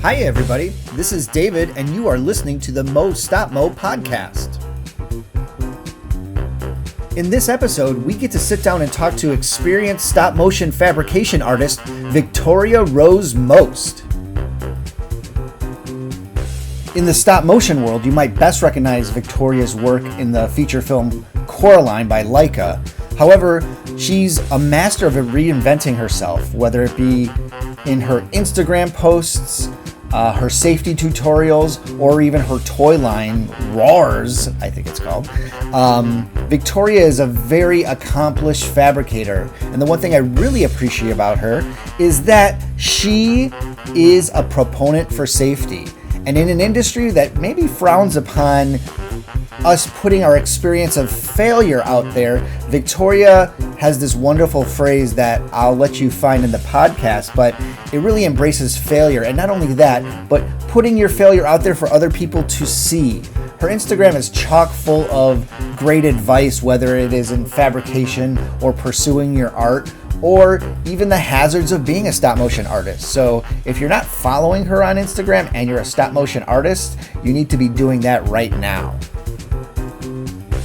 Hi everybody, this is David and you are listening to the Mo Stop Mo podcast. In this episode, we get to sit down and talk to experienced stop motion fabrication artist Victoria Rose Most. In the stop motion world, you might best recognize Victoria's work in the feature film Coraline by Laika. However, she's a master of reinventing herself, whether it be in her Instagram posts, her safety tutorials, or even her toy line, Roars, I think it's called. Victoria is a very accomplished fabricator, and the one thing I really appreciate about her is that she is a proponent for safety. And in an industry that maybe frowns upon us putting our experience of failure out there, Victoria has this wonderful phrase that I'll let you find in the podcast, but it really embraces failure. And not only that, but putting your failure out there for other people to see. Her Instagram is chock full of great advice, whether it is in fabrication or pursuing your art, or even the hazards of being a stop motion artist. So if you're not following her on Instagram and you're a stop motion artist, you need to be doing that right now.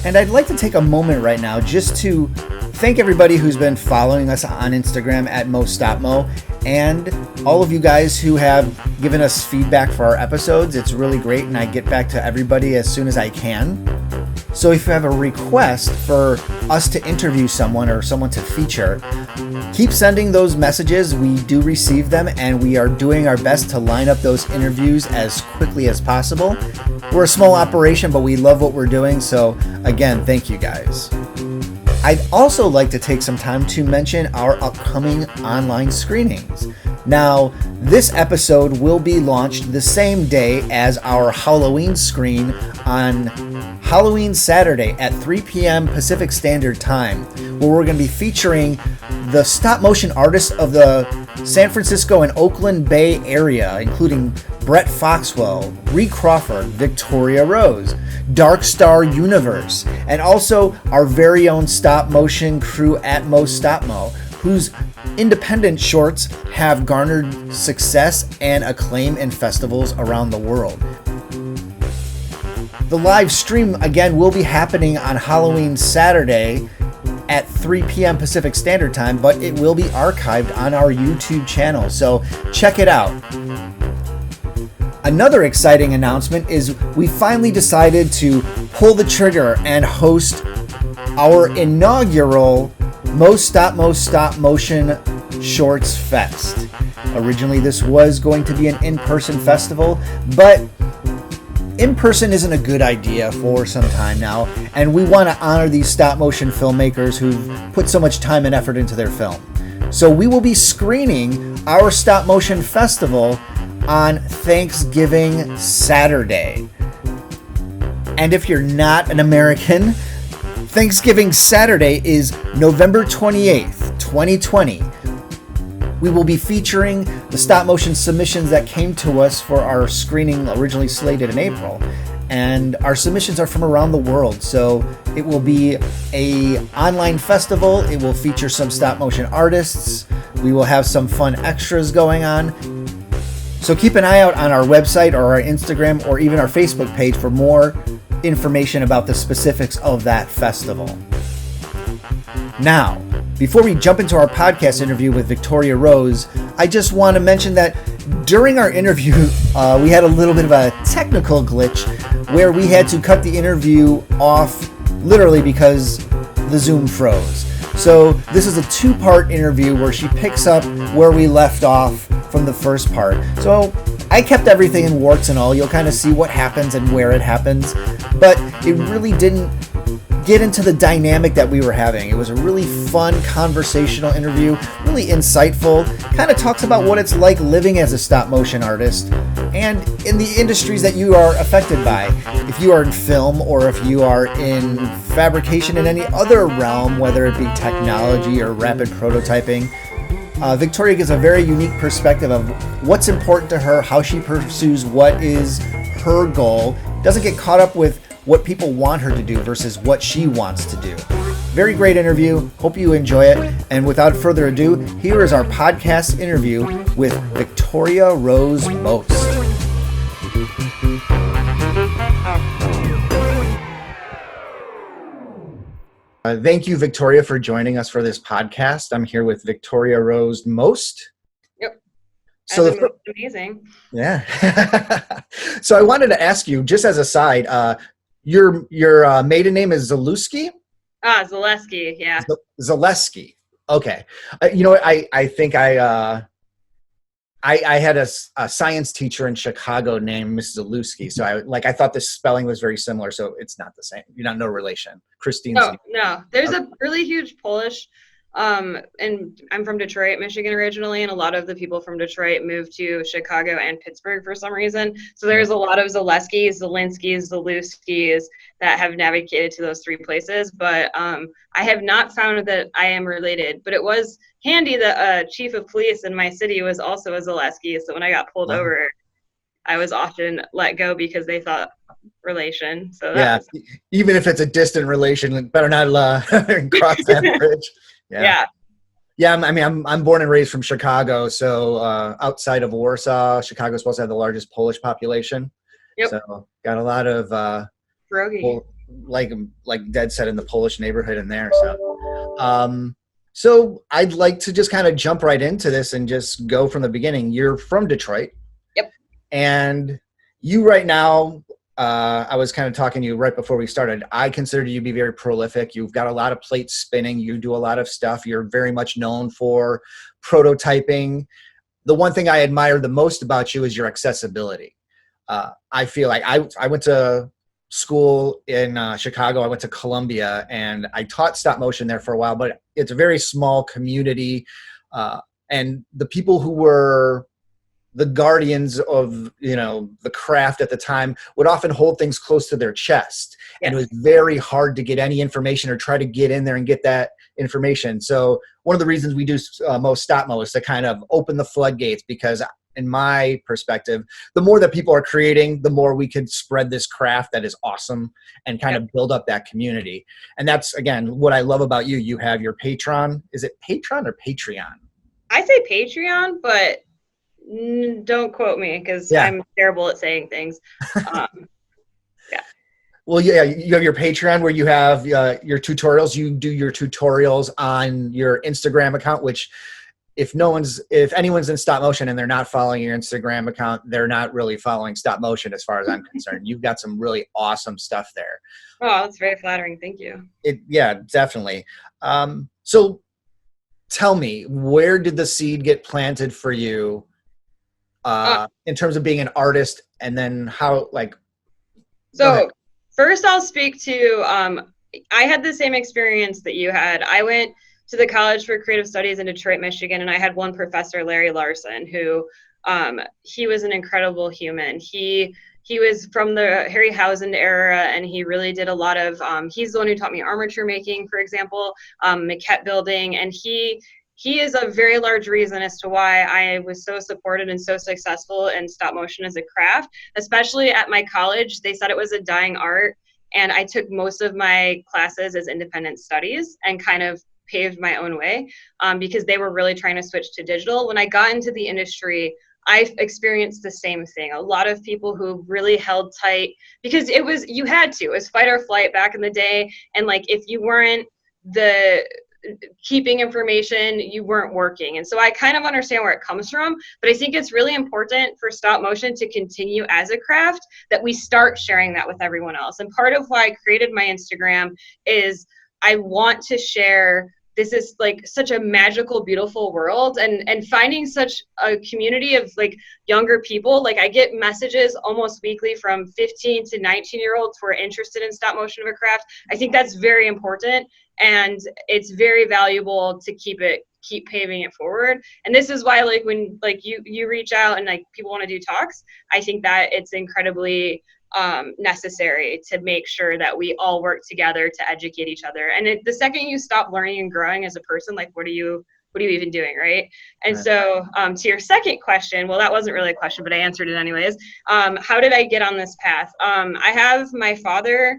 And I'd like to take a moment right now just to thank everybody who's been following us on Instagram at MoStopMo, and all of you guys who have given us feedback for our episodes. It's really great, and I get back to everybody as soon as I can. So if you have a request for us to interview someone or someone to feature, keep sending those messages. We do receive them, and we are doing our best to line up those interviews as quickly as possible. We're a small operation, but we love what we're doing. So again, thank you guys. I'd also like to take some time to mention our upcoming online screenings. Now, this episode will be launched the same day as our Halloween screen on Halloween Saturday at 3 p.m. Pacific Standard Time, where we're going to be featuring the stop motion artists of the San Francisco and Oakland Bay area, including Brett Foxwell, Ree Crawford, Victoria Rose, Dark Star Universe, and also our very own stop motion crew at MoStopMo, whose independent shorts have garnered success and acclaim in festivals around the world. The live stream, again, will be happening on Halloween Saturday at 3 p.m. Pacific Standard Time, but it will be archived on our YouTube channel, so check it out. Another exciting announcement is we finally decided to pull the trigger and host our inaugural MoStopMo Stop Motion Shorts Fest. Originally, this was going to be an in-person festival, but in-person isn't a good idea for some time now, and we want to honor these stop motion filmmakers who've put so much time and effort into their film. So we will be screening our stop motion festival on Thanksgiving Saturday. And if you're not an American, Thanksgiving Saturday is November 28th, 2020. We will be featuring the stop motion submissions that came to us for our screening originally slated in April. And our submissions are from around the world. So it will be an online festival. It will feature some stop motion artists. We will have some fun extras going on. So keep an eye out on our website or our Instagram or even our Facebook page for more information about the specifics of that festival. Now, before we jump into our podcast interview with Victoria Rose, I just want to mention that during our interview, we had a little bit of a technical glitch where we had to cut the interview off literally because the Zoom froze. So this is a two-part interview where she picks up where we left off from the first part. So I kept everything in warts and all. You'll kind of see what happens and where it happens, but it really didn't get into the dynamic that we were having. It was a really fun conversational interview, really insightful, kind of talks about what it's like living as a stop motion artist and in the industries that you are affected by. If you are in film or if you are in fabrication in any other realm, whether it be technology or rapid prototyping, Victoria gives a very unique perspective of what's important to her, how she pursues what is her goal, doesn't get caught up with what people want her to do versus what she wants to do. Very great interview. Hope you enjoy it. And without further ado, here is our podcast interview with Victoria Rose Most. Thank you, Victoria, for joining us for this podcast. I'm here with Victoria Rose Most. Yep. So amazing. Yeah. So I wanted to ask you, just as a side, your maiden name is Zalewski? Zaleski, yeah. Zaleski. Okay. I think I had a science teacher in Chicago named Miss Zalewski. So I thought the spelling was very similar. So it's not the same. You're not no relation. Christine. No. There's a really huge Polish, and I'm from Detroit, Michigan originally, and a lot of the people from Detroit moved to Chicago and Pittsburgh for some reason. So there's a lot of Zaleskis, Zelinskis, Zalewskis that have navigated to those three places. But I have not found that I am related. But it was handy that chief of police in my city was also a Zaleski. So when I got pulled over, I was often let go because they thought relation. So even if it's a distant relation, better not cross that bridge. I'm born and raised from Chicago, so outside of Warsaw, Chicago's supposed to have the largest Polish population. Yep. So got a lot of like Dad said, in the Polish neighborhood in there. So I'd like to just kind of jump right into this and just go from the beginning. You're from Detroit. Yep. And you right now, I was kind of talking to you right before we started. I consider you to be very prolific. You've got a lot of plates spinning. You do a lot of stuff. You're very much known for prototyping. The one thing I admire the most about you is your accessibility. I feel like I went to school in Chicago. I went to Columbia, and I taught stop motion there for a while, but it's a very small community. And the people who were the guardians of, the craft at the time would often hold things close to their chest. Yes. And it was very hard to get any information or try to get in there and get that information. So one of the reasons we do most stop mo is to kind of open the floodgates, because in my perspective, the more that people are creating, the more we could spread this craft that is awesome and kind of build up that community. And that's, again, what I love about you. You have your Patreon. Is it Patreon or Patreon? I say Patreon, but don't quote me because I'm terrible at saying things. Well, you have your Patreon where you have your tutorials. You do your tutorials on your Instagram account, which if anyone's in stop motion and they're not following your Instagram account, they're not really following stop motion as far as I'm concerned. You've got some really awesome stuff there. Oh, that's very flattering. Thank you. Definitely. So tell me, where did the seed get planted for you in terms of being an artist, and then how, So first I'll speak to, I had the same experience that you had. I went to the College for Creative Studies in Detroit, Michigan, and I had one professor, Larry Larson, who he was an incredible human. He was from the Harryhausen era, and he really did a lot of, he's the one who taught me armature making, for example, maquette building, and he is a very large reason as to why I was so supported and so successful in stop motion as a craft, especially at my college. They said it was a dying art, and I took most of my classes as independent studies and kind of paved my own way because they were really trying to switch to digital. When I got into the industry, I experienced the same thing. A lot of people who really held tight because you had to. It was fight or flight back in the day, and if you weren't keeping information, you weren't working. And so I kind of understand where it comes from, but I think it's really important for stop motion to continue as a craft, that we start sharing that with everyone else. And part of why I created my Instagram is I want to share, this is such a magical, beautiful world, and finding such a community of younger people. I get messages almost weekly from 15 to 19-year-olds who are interested in stop motion of a craft. I think that's very important, and it's very valuable to keep paving it forward. And this is why when you reach out and people want to do talks, I think that it's incredibly necessary to make sure that we all work together to educate each other. And the second you stop learning and growing as a person, what are you even doing, right? And so to your second question, well, that wasn't really a question, but I answered it anyways. How did I get on this path? I have my father.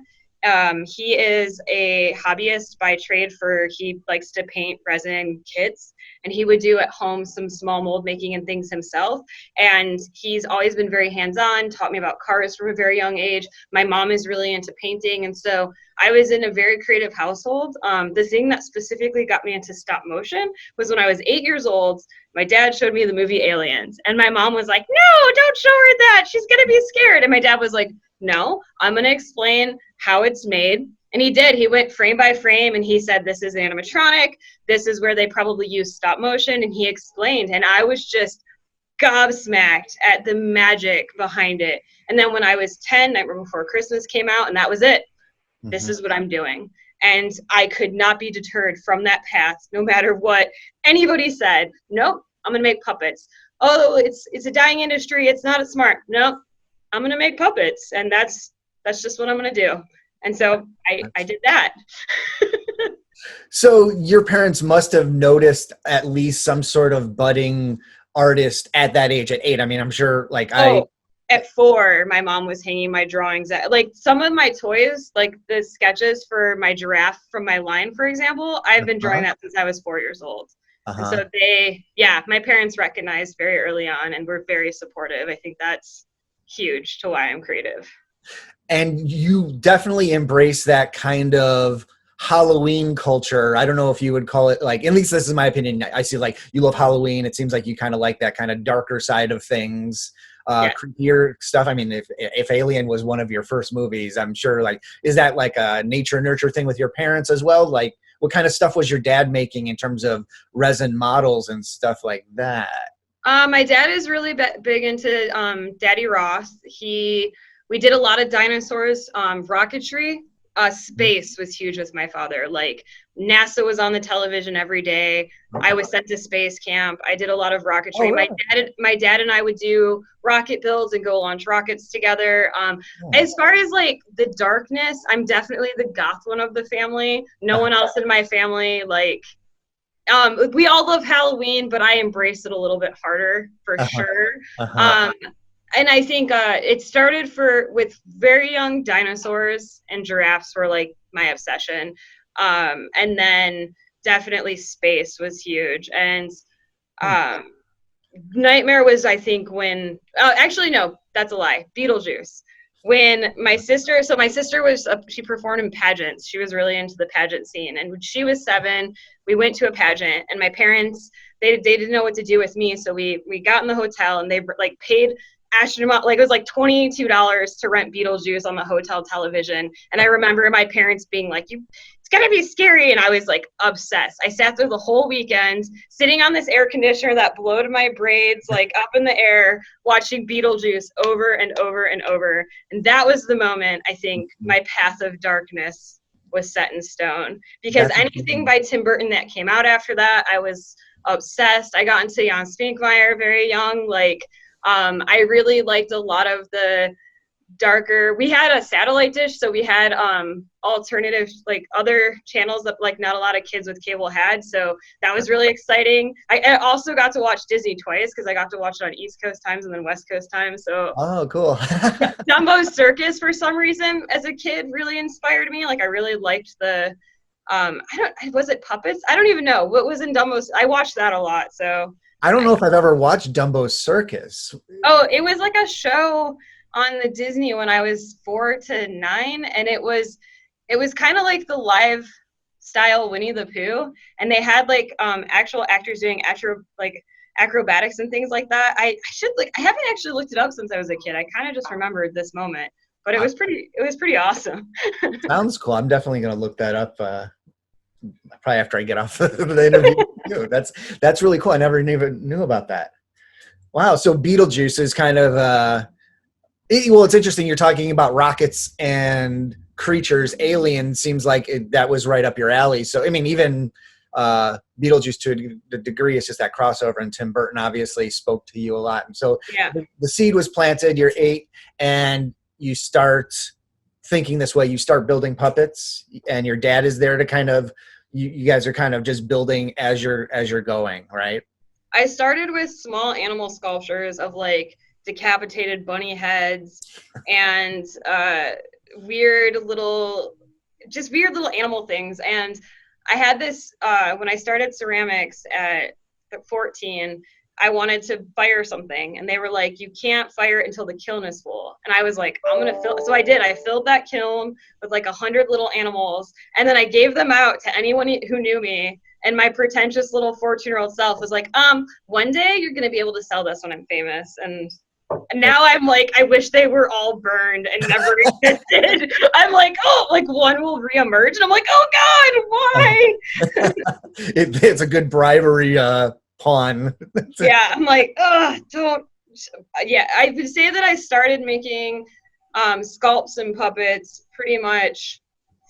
He is a hobbyist by trade he likes to paint resin kits, and he would do at home some small mold making and things himself. And he's always been very hands-on, taught me about cars from a very young age. My mom is really into painting. And so I was in a very creative household. The thing that specifically got me into stop motion was when I was 8 years old, my dad showed me the movie Aliens. And my mom was like, no, don't show her that. She's going to be scared. And my dad was like, no, I'm going to explain how it's made. And he did. He went frame by frame and he said, this is animatronic. This is where they probably use stop motion. And he explained. And I was just gobsmacked at the magic behind it. And then when I was 10, Nightmare Before Christmas came out, and that was it. Mm-hmm. This is what I'm doing. And I could not be deterred from that path, no matter what anybody said. Nope, I'm going to make puppets. Oh, it's a dying industry. It's not as smart. Nope, I'm going to make puppets. And that's just what I'm going to do. And so I did that. So your parents must have noticed at least some sort of budding artist at that age, at 8. I mean, I'm sure at 4, my mom was hanging my drawings at, like, some of my toys, like the sketches for my giraffe from my line, for example, I've been drawing that since I was 4 years old. And so my parents recognized very early on and were very supportive. I think that's huge to why I'm creative. And you definitely embrace that kind of Halloween culture. I don't know if you would call it, like, at least this is my opinion. I see, like, you love Halloween. It seems like you kind of like that kind of darker side of things, creepier stuff. I mean, if Alien was one of your first movies, I'm sure, like, is that like a nature nurture thing with your parents as well? Like, what kind of stuff was your dad making in terms of resin models and stuff like that? My dad is really big into Daddy Ross. We did a lot of dinosaurs, rocketry. Space was huge with my father. Like, NASA was on the television every day. I was sent to space camp. I did a lot of rocketry. Oh, really? My dad and I would do rocket builds and go launch rockets together. As far as, like, the darkness, I'm definitely the goth one of the family. No one else in my family, like, we all love Halloween, but I embrace it a little bit harder for sure. And I think it started with very young dinosaurs, and giraffes were, like, my obsession. And then definitely space was huge. And Nightmare was, I think, when actually, no, that's a lie. Beetlejuice. When my sister she performed in pageants. She was really into the pageant scene. And when she was 7, we went to a pageant, and my parents, they didn't know what to do with me. So we got in the hotel, and they, like, paid astronaut, like, it was like $22 to rent Beetlejuice on the hotel television. And I remember my parents being like, it's gonna be scary. And I was, like, obsessed. I sat there the whole weekend sitting on this air conditioner that blowed my braids, like, up in the air, watching Beetlejuice over and over and over. And that was the moment I think my path of darkness was set in stone, because anything by Tim Burton that came out after that, I was obsessed. I got into Jan Spinkmeyer very young. Like, I really liked a lot of the darker. We had a satellite dish, so we had alternative, like, other channels that, like, not a lot of kids with cable had. So that was really exciting. I also got to watch Disney twice, because I got to watch it on East Coast times and then West Coast times. So cool. Dumbo's Circus, for some reason, as a kid, really inspired me. Like, I really liked the was it puppets? I don't even know what was in Dumbo's. I watched that a lot. So I don't know if I've ever watched Dumbo's Circus. Oh, it was like a show on the Disney when I was 4 to 9, and it was kind of like the live style Winnie the Pooh, and they had, like, actual actors doing acrobatics and things like that. I haven't actually looked it up since I was a kid. I kind of just remembered this moment, but it was pretty awesome. Sounds cool. I'm definitely going to look that up. Probably after I get off the interview. That's really cool. I never even knew about that. Wow. So Beetlejuice is kind of it's interesting. You're talking about rockets and creatures. Alien seems like that was right up your alley. So I mean, even Beetlejuice, to the degree, it's just that crossover, and Tim Burton obviously spoke to you a lot. And so the seed was planted. You're 8, and you start thinking this way. You start building puppets, and your dad is there to kind of, you guys are kind of just building as you're going, right? I started with small animal sculptures of, like, decapitated bunny heads and just weird little animal things. And I had this, when I started ceramics at 14, I wanted to fire something, and they were like, you can't fire it until the kiln is full. And I was like, I'm gonna fill. So I did. I filled that kiln with like 100 little animals, and then I gave them out to anyone who knew me. And my pretentious little 14-year-old self was like, one day you're gonna be able to sell this when I'm famous. And now I'm like, I wish they were all burned and never existed. I'm like, oh, like one will reemerge, and I'm like, oh God, why? It's a good bribery pawn. Yeah, I'm like, oh, don't. Yeah, I would say that I started making sculpts and puppets pretty much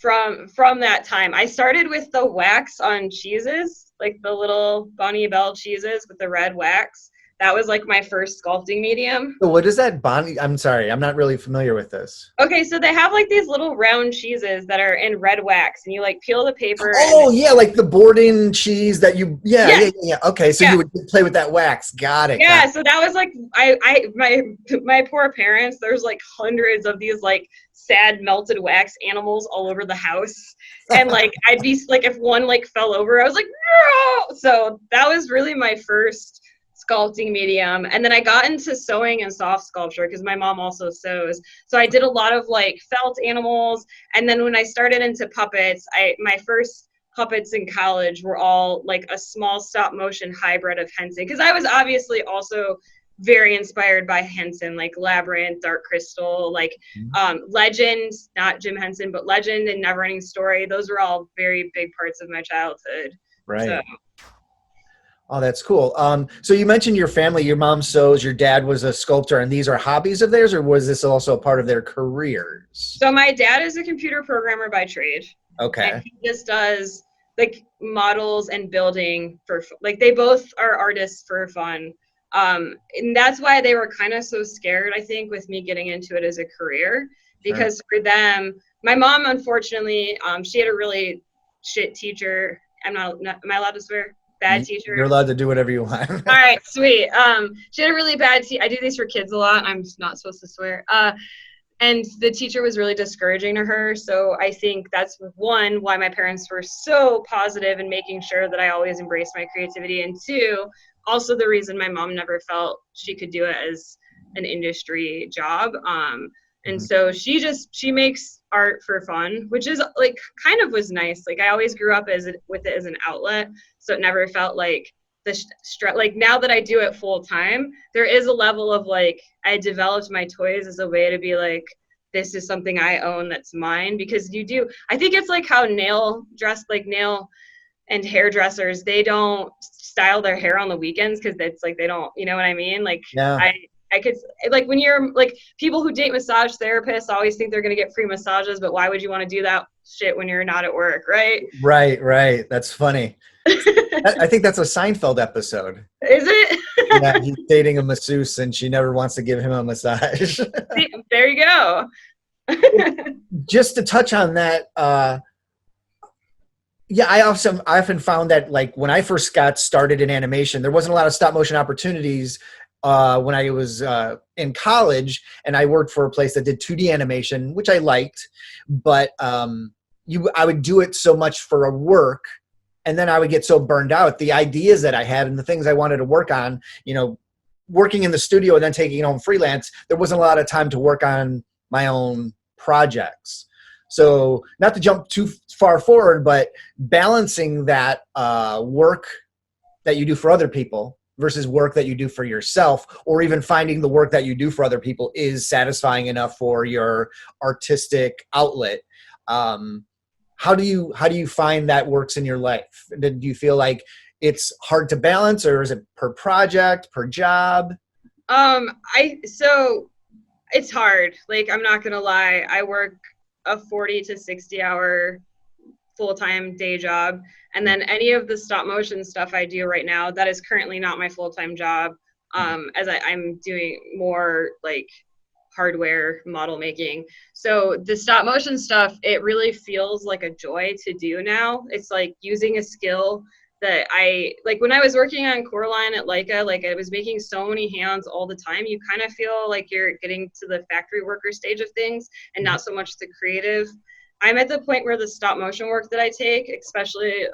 from that time. I started with the wax on cheeses, like the little Bonnie Bell cheeses with the red wax. That was like my first sculpting medium. So what is that, Bonnie? I'm sorry, I'm not really familiar with this. Okay, so they have like these little round cheeses that are in red wax, and you like peel the paper. Oh yeah, like the Borden cheese that you. Yeah, Yes. yeah. Okay, so you would play with that wax. Got it. Yeah, got it. so that was like my poor parents. There's like hundreds of these like sad melted wax animals all over the house, and like I'd be like, if one like fell over, I was like, no. So that was really my first sculpting medium. And then I got into sewing and soft sculpture because my mom also sews. So I did a lot of like felt animals. And then when I started into puppets, my first puppets in college were all like a small stop motion hybrid of Henson, because I was obviously also very inspired by Henson, like Labyrinth, Dark Crystal, like Legend, not Jim Henson, but Legend and Neverending Story. Those were all very big parts of my childhood. Right. So. Oh, that's cool. So you mentioned your family, your mom sews, your dad was a sculptor, and these are hobbies of theirs, or was this also a part of their careers? So my dad is a computer programmer by trade. Okay. And he just does like models and building for, like, they both are artists for fun. And that's why they were kind of so scared, I think, with me getting into it as a career, because for them, my mom, unfortunately, she had a really shit teacher. Am I allowed to swear? Bad teacher. You're allowed to do whatever you want. All right, sweet. She had a really bad I do these for kids a lot. I'm not supposed to swear. And the teacher was really discouraging to her. So I think that's one, why my parents were so positive in making sure that I always embraced my creativity. And two, also the reason my mom never felt she could do it as an industry job. And so she makes art for fun, which is like kind of was nice. Like I always grew up with it as an outlet. So it never felt like like now that I do it full time, there is a level of like, I developed my toys as a way to be like, this is something I own that's mine. Because I think it's like how nail and hairdressers, they don't style their hair on the weekends because it's like they don't, you know what I mean? Like I could, like, when you're like, people who date massage therapists always think they're going to get free massages, but why would you want to do that shit when you're not at work, right? Right. That's funny. I think that's a Seinfeld episode. Is it? Yeah, he's dating a masseuse and she never wants to give him a massage. See, there you go. Just to touch on that, I often found that, like, when I first got started in animation, there wasn't a lot of stop motion opportunities when I was in college, and I worked for a place that did 2D animation, which I liked, but I would do it so much for a work, and then I would get so burned out. The ideas that I had and the things I wanted to work on, working in the studio and then taking it home freelance, there wasn't a lot of time to work on my own projects. So not to jump too far forward, but balancing that work that you do for other people versus work that you do for yourself, or even finding the work that you do for other people is satisfying enough for your artistic outlet. How do you find that works in your life? Do you feel like it's hard to balance, or is it per project, per job? So it's hard. Like, I'm not gonna lie. I work a 40 to 60 hour full-time day job, and then any of the stop motion stuff I do right now, that is currently not my full-time job, as I'm doing more like hardware model making. So the stop motion stuff, it really feels like a joy to do now. It's like using a skill that I like when I was working on Coraline at Leica, like I was making so many hands all the time. You kind of feel like you're getting to the factory worker stage of things and not so much the creative. I'm at the point where the stop motion work that I take, especially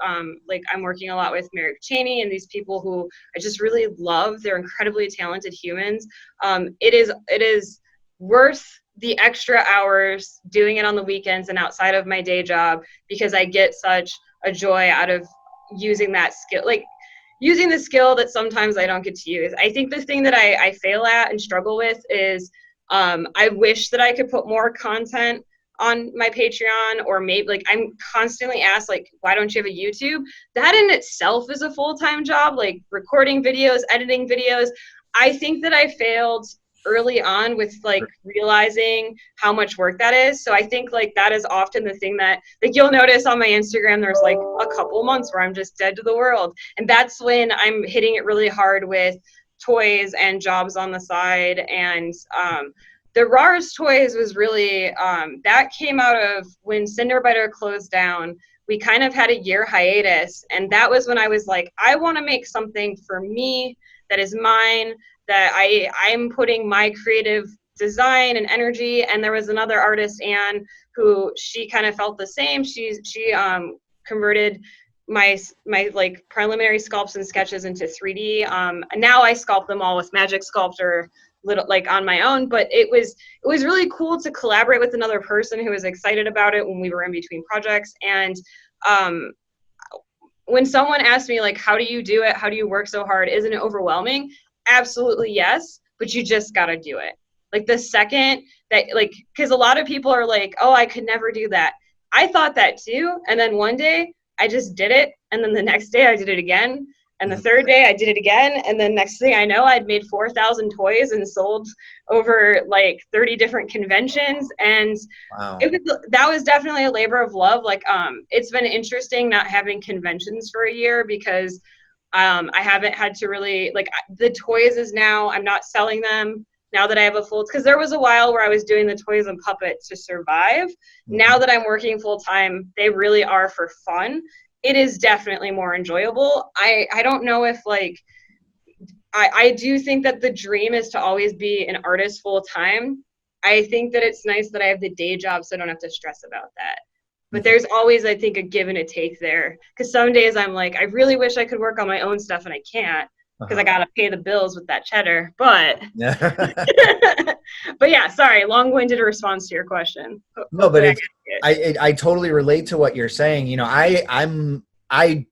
like I'm working a lot with Merrick Cheney and these people who I just really love. They're incredibly talented humans. It is worth the extra hours doing it on the weekends and outside of my day job because I get such a joy out of using that skill, like using the skill that sometimes I don't get to use. I think the thing that I fail at and struggle with is I wish that I could put more content on my Patreon, or maybe like I'm constantly asked like, why don't you have a YouTube? That in itself is a full-time job, like recording videos, editing videos. I think that I failed early on with like realizing how much work that is. So I think like that is often the thing that like you'll notice on my Instagram, there's like a couple months where I'm just dead to the world. And that's when I'm hitting it really hard with toys and jobs on the side. And the RARS toys was really, that came out of when Cinderbiter closed down. We kind of had a year hiatus. And that was when I was like, I want to make something for me that is mine, that I'm putting my creative design and energy. And there was another artist, Anne, who she kind of felt the same. She converted my like preliminary sculpts and sketches into 3D. Now I sculpt them all with Magic Sculptor, little like on my own, but it was really cool to collaborate with another person who was excited about it when we were in between projects. And when someone asked me like, how do you do it, how do you work so hard, isn't it overwhelming? Absolutely yes, but you just got to do it. Like the second that, like, because a lot of people are like, oh, I could never do that. I thought that too, and then one day I just did it, and then the next day I did it again, and the third day I did it again, and then next thing I know, I'd made 4,000 toys and sold over like 30 different conventions. And Wow. that was definitely a labor of love. Like it's been interesting not having conventions for a year because I haven't had to really, like, the toys is now, I'm not selling them now that I have a full, because there was a while where I was doing the toys and puppets to survive. Now that I'm working full time, they really are for fun. It is definitely more enjoyable. I don't know if like, I do think that the dream is to always be an artist full time. I think that it's nice that I have the day job so I don't have to stress about that. But there's always, I think, a give and a take there. Because some days I'm like, I really wish I could work on my own stuff and I can't because I got to pay the bills with that cheddar. But, but yeah, sorry, long-winded response to your question. No, but I totally relate to what you're saying. You know, I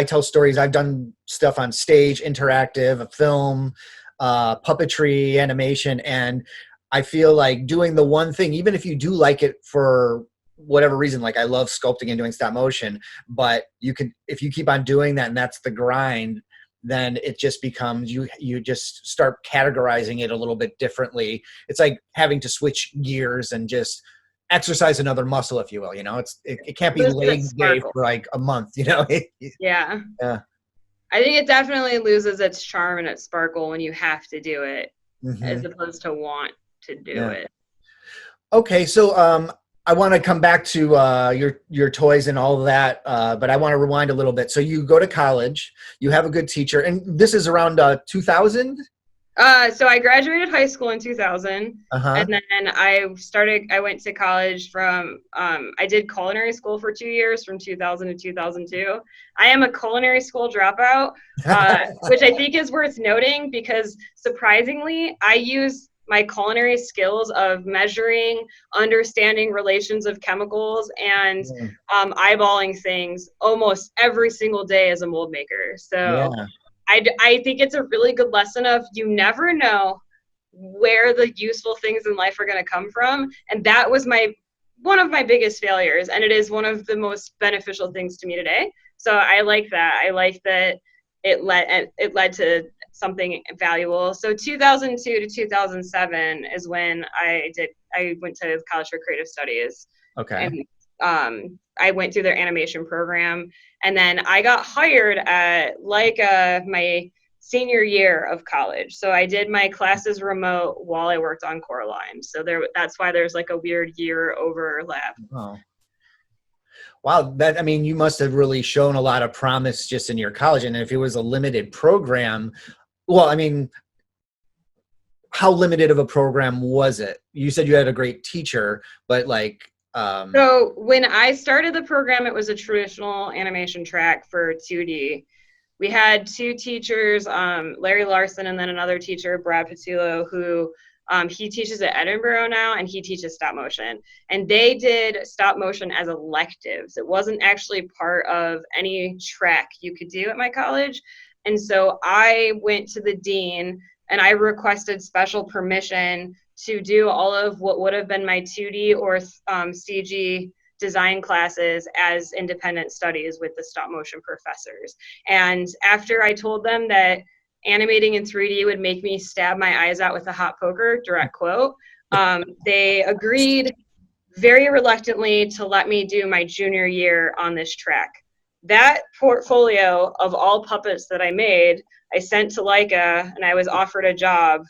tell stories. I've done stuff on stage, interactive, film, puppetry, animation, and I feel like doing the one thing, even if you do like it for whatever reason, like I love sculpting and doing stop motion, but if you keep on doing that and that's the grind, then it just becomes, you just start categorizing it a little bit differently. It's like having to switch gears and just exercise another muscle, if you will. You know, it can't be leg day for like a month, you know? Yeah. I think it definitely loses its charm and its sparkle when you have to do it as opposed to want to do it. Okay, so I want to come back to your toys and all of that, but I want to rewind a little bit. So you go to college, you have a good teacher, and this is around 2000? So I graduated high school in 2000, and then I went to college from, I did culinary school for 2 years from 2000 to 2002. I am a culinary school dropout, which I think is worth noting because surprisingly, I use my culinary skills of measuring, understanding relations of chemicals, and eyeballing things almost every single day as a mold maker. So I think it's a really good lesson of you never know where the useful things in life are going to come from. And that was one of my biggest failures. And it is one of the most beneficial things to me today. So I like that. I like that it led to something valuable. So 2002 to 2007 is when I went to college for creative studies. Okay. And I went through their animation program, and then I got hired at my senior year of college. So I did my classes remote while I worked on Coraline. So that's why there's like a weird year overlap. Oh. Wow, that, I mean, you must have really shown a lot of promise just in your college. And if it was a limited program, well, I mean, how limited of a program was it? You said you had a great teacher, but like, So when I started the program, it was a traditional animation track for 2D. We had two teachers, Larry Larson and then another teacher, Brad Patillo, who he teaches at Edinburgh now, and he teaches stop motion. And they did stop motion as electives. It wasn't actually part of any track you could do at my college. And so I went to the dean and I requested special permission to do all of what would have been my 2D or CG design classes as independent studies with the stop motion professors. And after I told them that animating in 3D would make me stab my eyes out with a hot poker, direct quote, they agreed very reluctantly to let me do my junior year on this track. That portfolio of all puppets that I made, I sent to Leica and I was offered a job.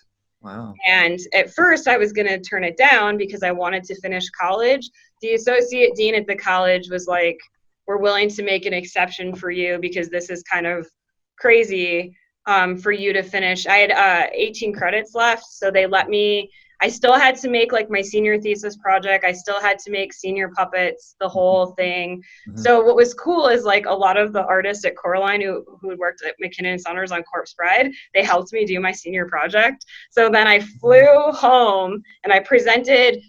wow. And at first I was going to turn it down because I wanted to finish college. The associate dean at the college was like, we're willing to make an exception for you because this is kind of crazy for you to finish. I had 18 credits left, so they let me. I still had to make like my senior thesis project. I still had to make senior puppets, the whole thing. Mm-hmm. So what was cool is like a lot of the artists at Coraline who had worked at McKinnon and Saunders on Corpse Bride, they helped me do my senior project. So then I flew home and I presented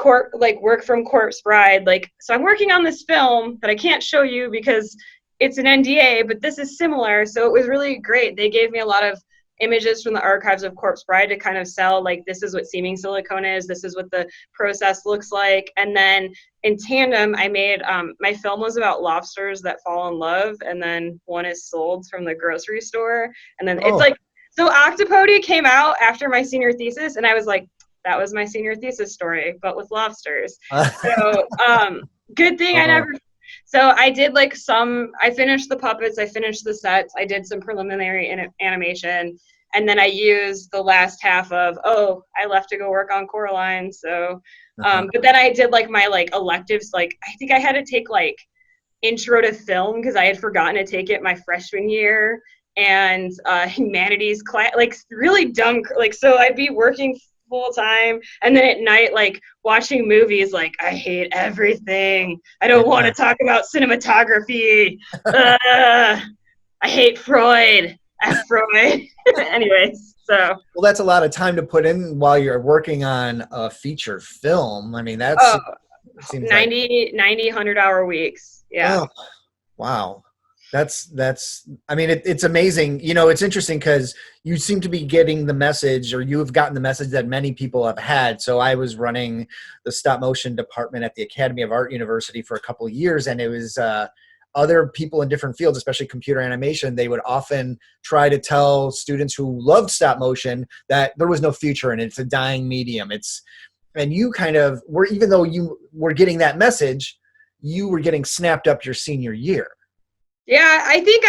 work from Corpse Bride. Like, so I'm working on this film that I can't show you because it's an NDA, but this is similar. So it was really great. They gave me a lot of images from the archives of Corpse Bride to kind of sell, like, this is what seaming silicone is, this is what the process looks like. And then in tandem, I made, my film was about lobsters that fall in love, and then one is sold from the grocery store. And then it's like, so Octopodia came out after my senior thesis, and I was like, that was my senior thesis story, but with lobsters. So good thing I never. So I did like I finished the puppets, I finished the sets, I did some preliminary animation, and then I used the last half of, I left to go work on Coraline. So, but then I did like my like electives, like I think I had to take like intro to film because I had forgotten to take it my freshman year, and humanities class, like really dumb, like, so I'd be working full time and then at night like watching movies, like I hate everything, I don't want to talk about cinematography, I hate Freud. Anyways, so well, that's a lot of time to put in while you're working on a feature film. I mean, that's 90 100-hour weeks. Yeah. Wow. That's I mean, it's amazing. You know, it's interesting because you seem to be getting the message, or you have gotten the message that many people have had. So I was running the stop motion department at the Academy of Art University for a couple of years, and it was other people in different fields, especially computer animation. They would often try to tell students who loved stop motion that there was no future in it. It's a dying medium. And you kind of were, even though you were getting that message, you were getting snapped up your senior year. Yeah, I think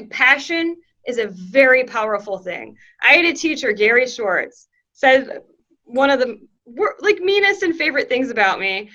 passion is a very powerful thing. I had a teacher, Gary Schwartz, said one of the like meanest and favorite things about me.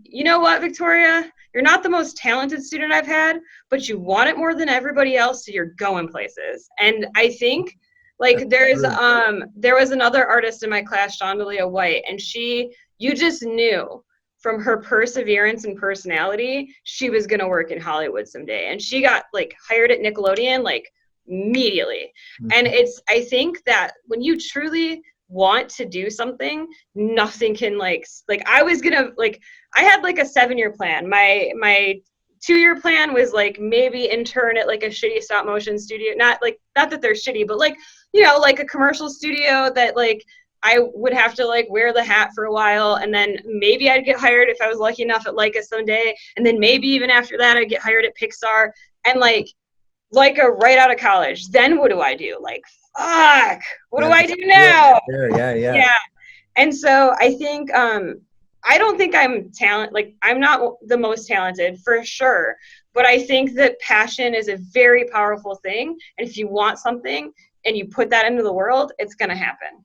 You know what, Victoria? You're not the most talented student I've had, but you want it more than everybody else, so you're going places. And I think like there was another artist in my class, Shondalia White, and you just knew from her perseverance and personality, she was going to work in Hollywood someday. And she got like hired at Nickelodeon like immediately. Mm-hmm. And I think that when you truly want to do something, nothing can like I was going to I had like a 7-year plan. My 2-year plan was like maybe intern at like a shitty stop motion studio. Not that they're shitty, but like, you know, like a commercial studio that like I would have to like wear the hat for a while, and then maybe I'd get hired if I was lucky enough at Leica someday, and then maybe even after that I'd get hired at Pixar, and like right out of college. Then what do I do? Like, fuck, what do I do now? Yeah. And so I think I don't think I'm I'm not the most talented for sure, but I think that passion is a very powerful thing, and if you want something and you put that into the world, it's gonna happen.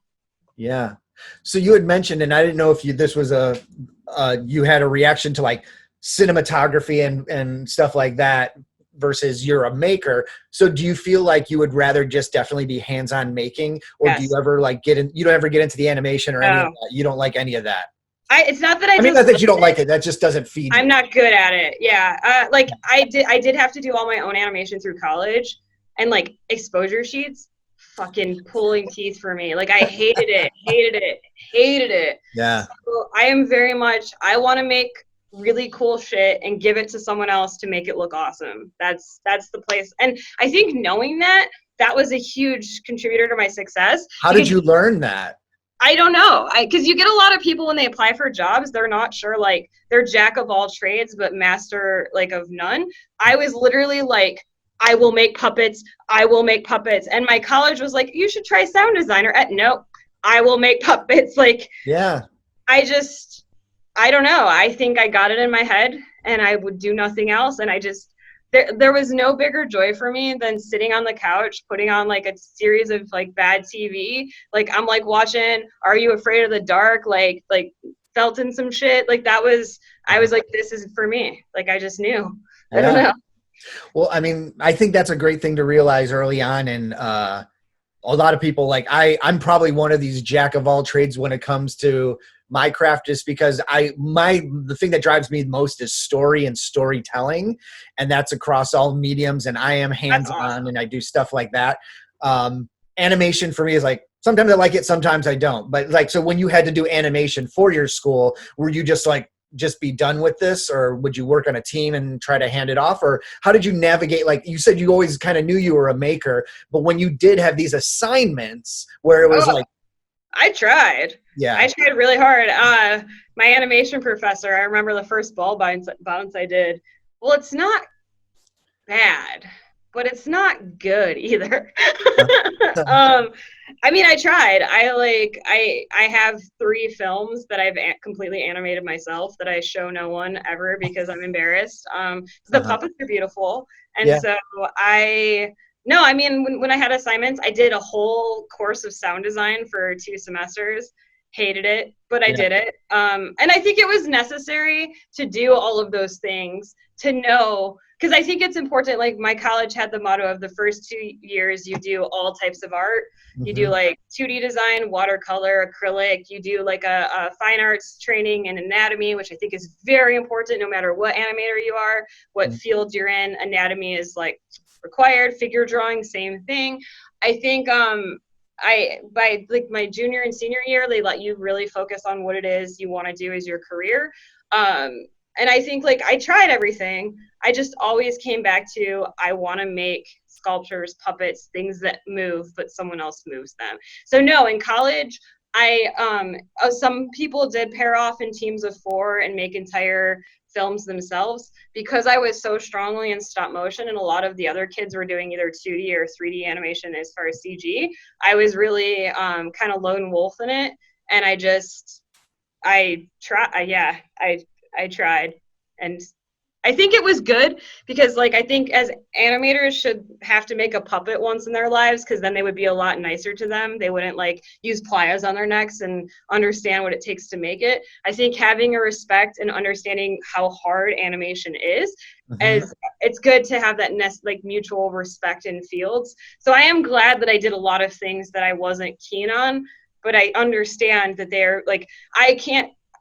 Yeah. So you had mentioned, and I didn't know if this was you had a reaction to like cinematography and stuff like that versus you're a maker. So do you feel like you would rather just definitely be hands-on making, or do Yes. you ever like you don't ever get into the animation or any of No. that? You don't like any of that? It's not that I I mean, just not that you don't like it. That just doesn't feed I'm you. not good at it. Yeah. Like I did have to do all my own animation through college, and like exposure sheets, fucking pulling teeth for me. Like I hated it, hated it, hated it. Yeah. So I am very much, I want to make really cool shit and give it to someone else to make it look awesome. That's the place. And I think knowing that was a huge contributor to my success. How did you learn that? I don't know. Because you get a lot of people when they apply for jobs, they're not sure, like, they're jack of all trades, but master, like, of none. I was literally like, I will make puppets. I will make puppets. And my college was like, you should try sound designer. Nope, I will make puppets. Like, Yeah. I don't know. I think I got it in my head and I would do nothing else. And there was no bigger joy for me than sitting on the couch, putting on like a series of like bad TV. Like I'm like watching Are You Afraid of the Dark? Like felt in some shit. Like I was like, this is for me. Like I just knew. I don't know. Well, I mean, I think that's a great thing to realize early on. And a lot of people, like I'm probably one of these jack of all trades when it comes to my craft, just because the thing that drives me most is story and storytelling, and that's across all mediums. And I am hands-on Awesome. and I do stuff like that. Animation for me is like, sometimes I like it, sometimes I don't. But like, so when you had to do animation for your school, were you just like, just be done with this, or would you work on a team and try to hand it off? Or how did you navigate? Like you said, you always kind of knew you were a maker, but when you did have these assignments where it was like, I tried. Yeah. I tried really hard. My animation professor, I remember the first ball bounce I did. Well, it's not bad, but it's not good either. I mean, I tried. I have 3 films that I've completely animated myself that I show no one ever because I'm embarrassed. The puppets are beautiful, and so no, I mean, when I had assignments, I did a whole course of sound design for 2 semesters. Hated it, but I did it. And I think it was necessary to do all of those things to know, because I think it's important. Like my college had the motto of the first 2 years, you do all types of art. You do like 2D design, watercolor, acrylic. You do like a fine arts training and anatomy, which I think is very important no matter what animator you are, what field you're in. Anatomy is like required. Figure drawing, same thing. I think by like my junior and senior year, they let you really focus on what it is you want to do as your career. And I think like I tried everything. I just always came back to, I want to make sculptures, puppets, things that move, but someone else moves them. So no, in college, some people did pair off in teams of 4 and make entire films themselves. Because I was so strongly in stop motion and a lot of the other kids were doing either 2D or 3D animation as far as CG, I was really kind of lone wolf in it. And I tried, and I think it was good because like I think as animators should have to make a puppet once in their lives, because then they would be a lot nicer to them. They wouldn't like use pliers on their necks and understand what it takes to make it. I think having a respect and understanding how hard animation is it's good to have that like mutual respect in fields. So I am glad that I did a lot of things that I wasn't keen on, but I understand that they're like,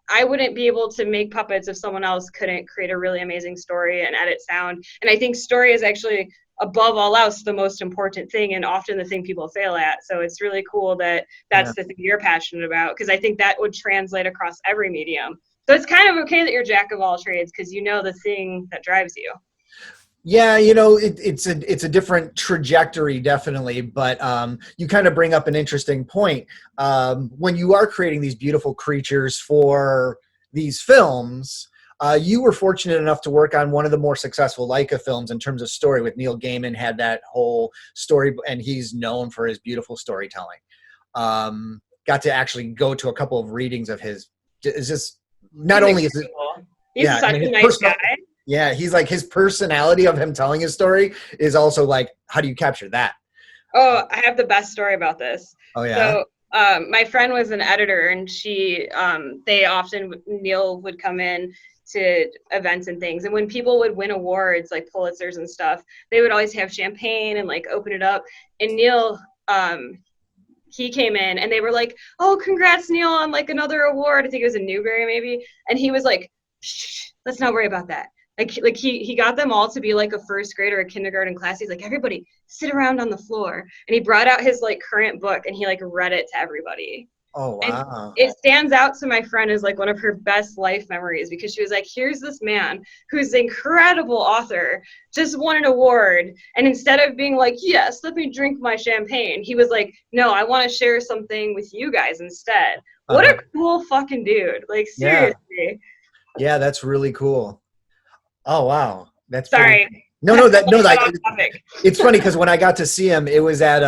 I wouldn't be able to make puppets if someone else couldn't create a really amazing story and edit sound. And I think story is actually, above all else, the most important thing and often the thing people fail at. So it's really cool that that's the thing you're passionate about, because I think that would translate across every medium. So it's kind of okay that you're jack of all trades because you know the thing that drives you. Yeah, you know, it's a different trajectory, definitely. But you kind of bring up an interesting point. When you are creating these beautiful creatures for these films, you were fortunate enough to work on one of the more successful Leica films in terms of story. With Neil Gaiman, had that whole story, and he's known for his beautiful storytelling. Got to actually go to a couple of readings of his. Is just not only is it, he's such a nice guy. Yeah, he's like, his personality of him telling his story is also like, how do you capture that? Oh, I have the best story about this. Oh, yeah? So My friend was an editor, and they often, Neil would come in to events and things. And when people would win awards like Pulitzers and stuff, they would always have champagne and like open it up. And Neil, he came in and they were like, "Oh, congrats, Neil, on like another award." I think it was in Newberry maybe. And he was like, "Shh, let's not worry about that." Like he got them all to be like a first grade or a kindergarten class. He's like, "Everybody sit around on the floor." And he brought out his like current book and he like read it to everybody. Oh, And wow. it stands out to my friend as like one of her best life memories, because she was like, here's this man who's an incredible author, just won an award. And instead of being like, yes, let me drink my champagne, he was like, no, I want to share something with you guys instead. What Uh-huh. a cool fucking dude. Like, Yeah. seriously. Yeah, that's really cool. Oh, wow. That's pretty. Sorry. No, no, Got off topic. it's funny because when I got to see him, it was at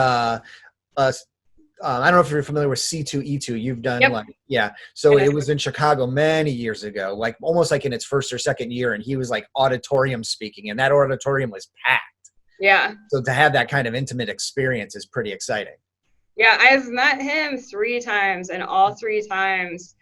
I don't know if you're familiar with C2E2. You've done Yep. like, yeah. So it was in Chicago many years ago, like almost like in its first or second year. And he was like auditorium speaking, and that auditorium was packed. Yeah. So to have that kind of intimate experience is pretty exciting. Yeah, I've met him 3 times, and all 3 times,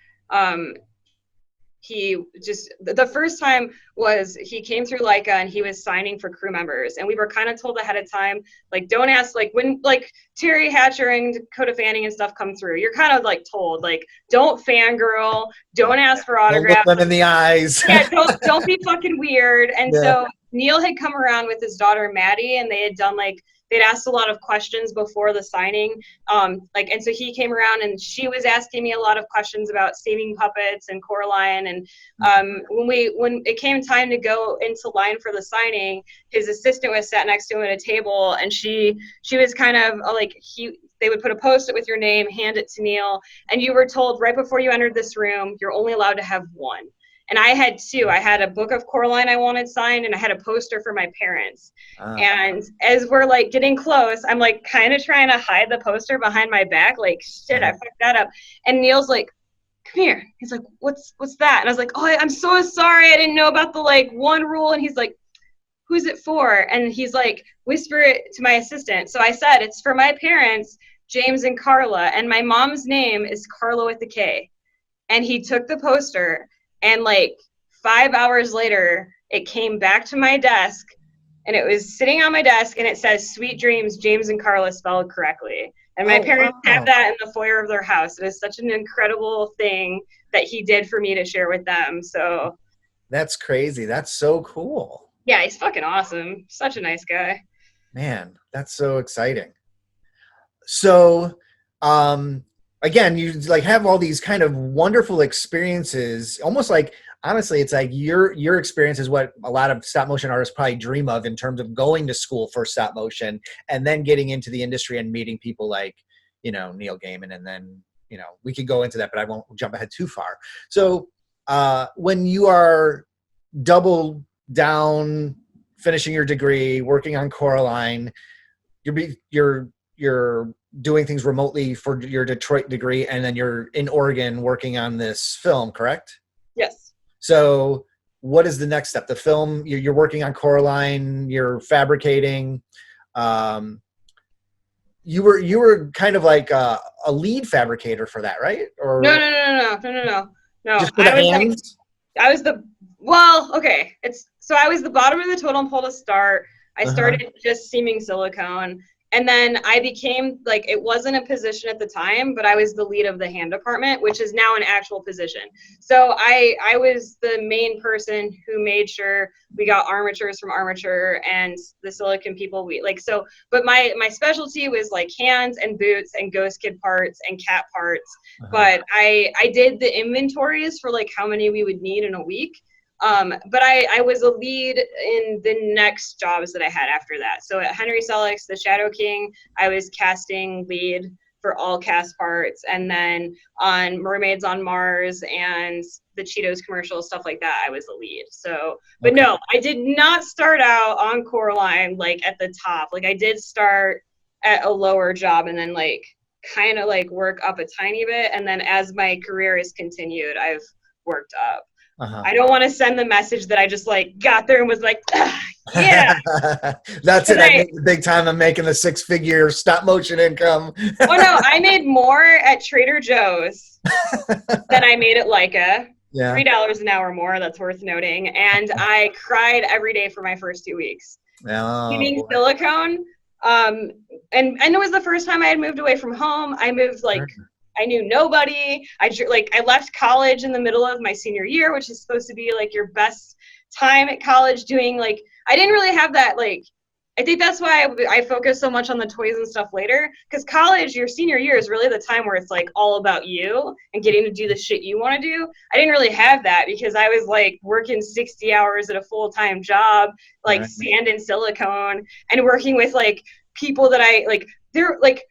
he just, the first time was he came through Leica and he was signing for crew members, and we were kind of told ahead of time, like, don't ask, like when like Terry Hatcher and Dakota Fanning and stuff come through, you're kind of like told, like, don't fangirl, don't ask for Don't look autographs. them in the eyes. Yeah, don't be fucking weird. And Yeah. so Neil had come around with his daughter Maddie, and they had done like, they'd asked a lot of questions before the signing. Like, and so he came around and she was asking me a lot of questions about steaming puppets and Coraline. And when it came time to go into line for the signing, his assistant was sat next to him at a table, and she was kind of like, they would put a post-it with your name, hand it to Neil, and you were told right before you entered this room, you're only allowed to have one. And I had 2. I had a book of Coraline I wanted signed, and I had a poster for my parents. And as we're like getting close, I'm like kind of trying to hide the poster behind my back, like, shit, I fucked that up. And Neil's like, come here. He's like, what's that? And I was like, oh, I'm so sorry, I didn't know about the like one rule. And he's like, who's it for? And he's like, whisper it to my assistant. So I said, it's for my parents, James and Carla, and my mom's name is Carla with a K. And he took the poster, and like 5 hours later, it came back to my desk, and it was sitting on my desk, and it says, "Sweet Dreams, James and Carla," spelled correctly. And my parents have that in the foyer of their house. It is such an incredible thing that he did for me to share with them. So That's crazy. That's so cool. yeah, he's fucking awesome. Such a nice guy. Man, that's so exciting. So, again, you like have all these kind of wonderful experiences, almost like, honestly, it's like your experience is what a lot of stop motion artists probably dream of, in terms of going to school for stop motion and then getting into the industry and meeting people like, Neil Gaiman. And then, we could go into that, but I won't jump ahead too far. So, when you are double down, finishing your degree, working on Coraline, you're doing things remotely for your Detroit degree, and then you're in Oregon working on this film, correct? Yes. So what is the next step? The film, you're working on Coraline, you're fabricating. You were kind of like a lead fabricator for that, right? Or No. just for the hands? I was the bottom of the totem pole to start. I started just seaming silicone, and then I became like, it wasn't a position at the time, but I was the lead of the hand department, which is now an actual position. So I was the main person who made sure we got armatures from Armature, and the silicone people but my specialty was like hands and boots and Ghost Kid parts and cat parts. But I did the inventories for like how many we would need in a week. But I was a lead in the next jobs that I had after that. So at Henry Selick's, the Shadow King, I was casting lead for all cast parts. And then on Mermaids on Mars and the Cheetos commercial, stuff like that, I was the lead. So, but no, I did not start out on Coraline like at the top. Like, I did start at a lower job and then like kind of like work up a tiny bit. And then as my career has continued, I've worked up. I don't want to send the message that I just like got there and was like, Yeah. That's it. And I made the big time. I'm making the 6-figure stop motion income. oh no, I made more at Trader Joe's than I made at Leica. Yeah. $3 an hour more, that's worth noting. And I cried every day for my first 2 weeks. Oh Eating boy. silicone. Um, and it was the first time I had moved away from home. I moved like I knew nobody. I left college in the middle of my senior year, which is supposed to be like your best time at college doing like I didn't really have that like I think that's why I focus so much on the toys and stuff later because college, your senior year is really the time where it's like all about you and getting to do the shit you want to do. I didn't really have that because I was like working 60 hours at a full-time job, like sand and silicone and working with like people that I like, they're like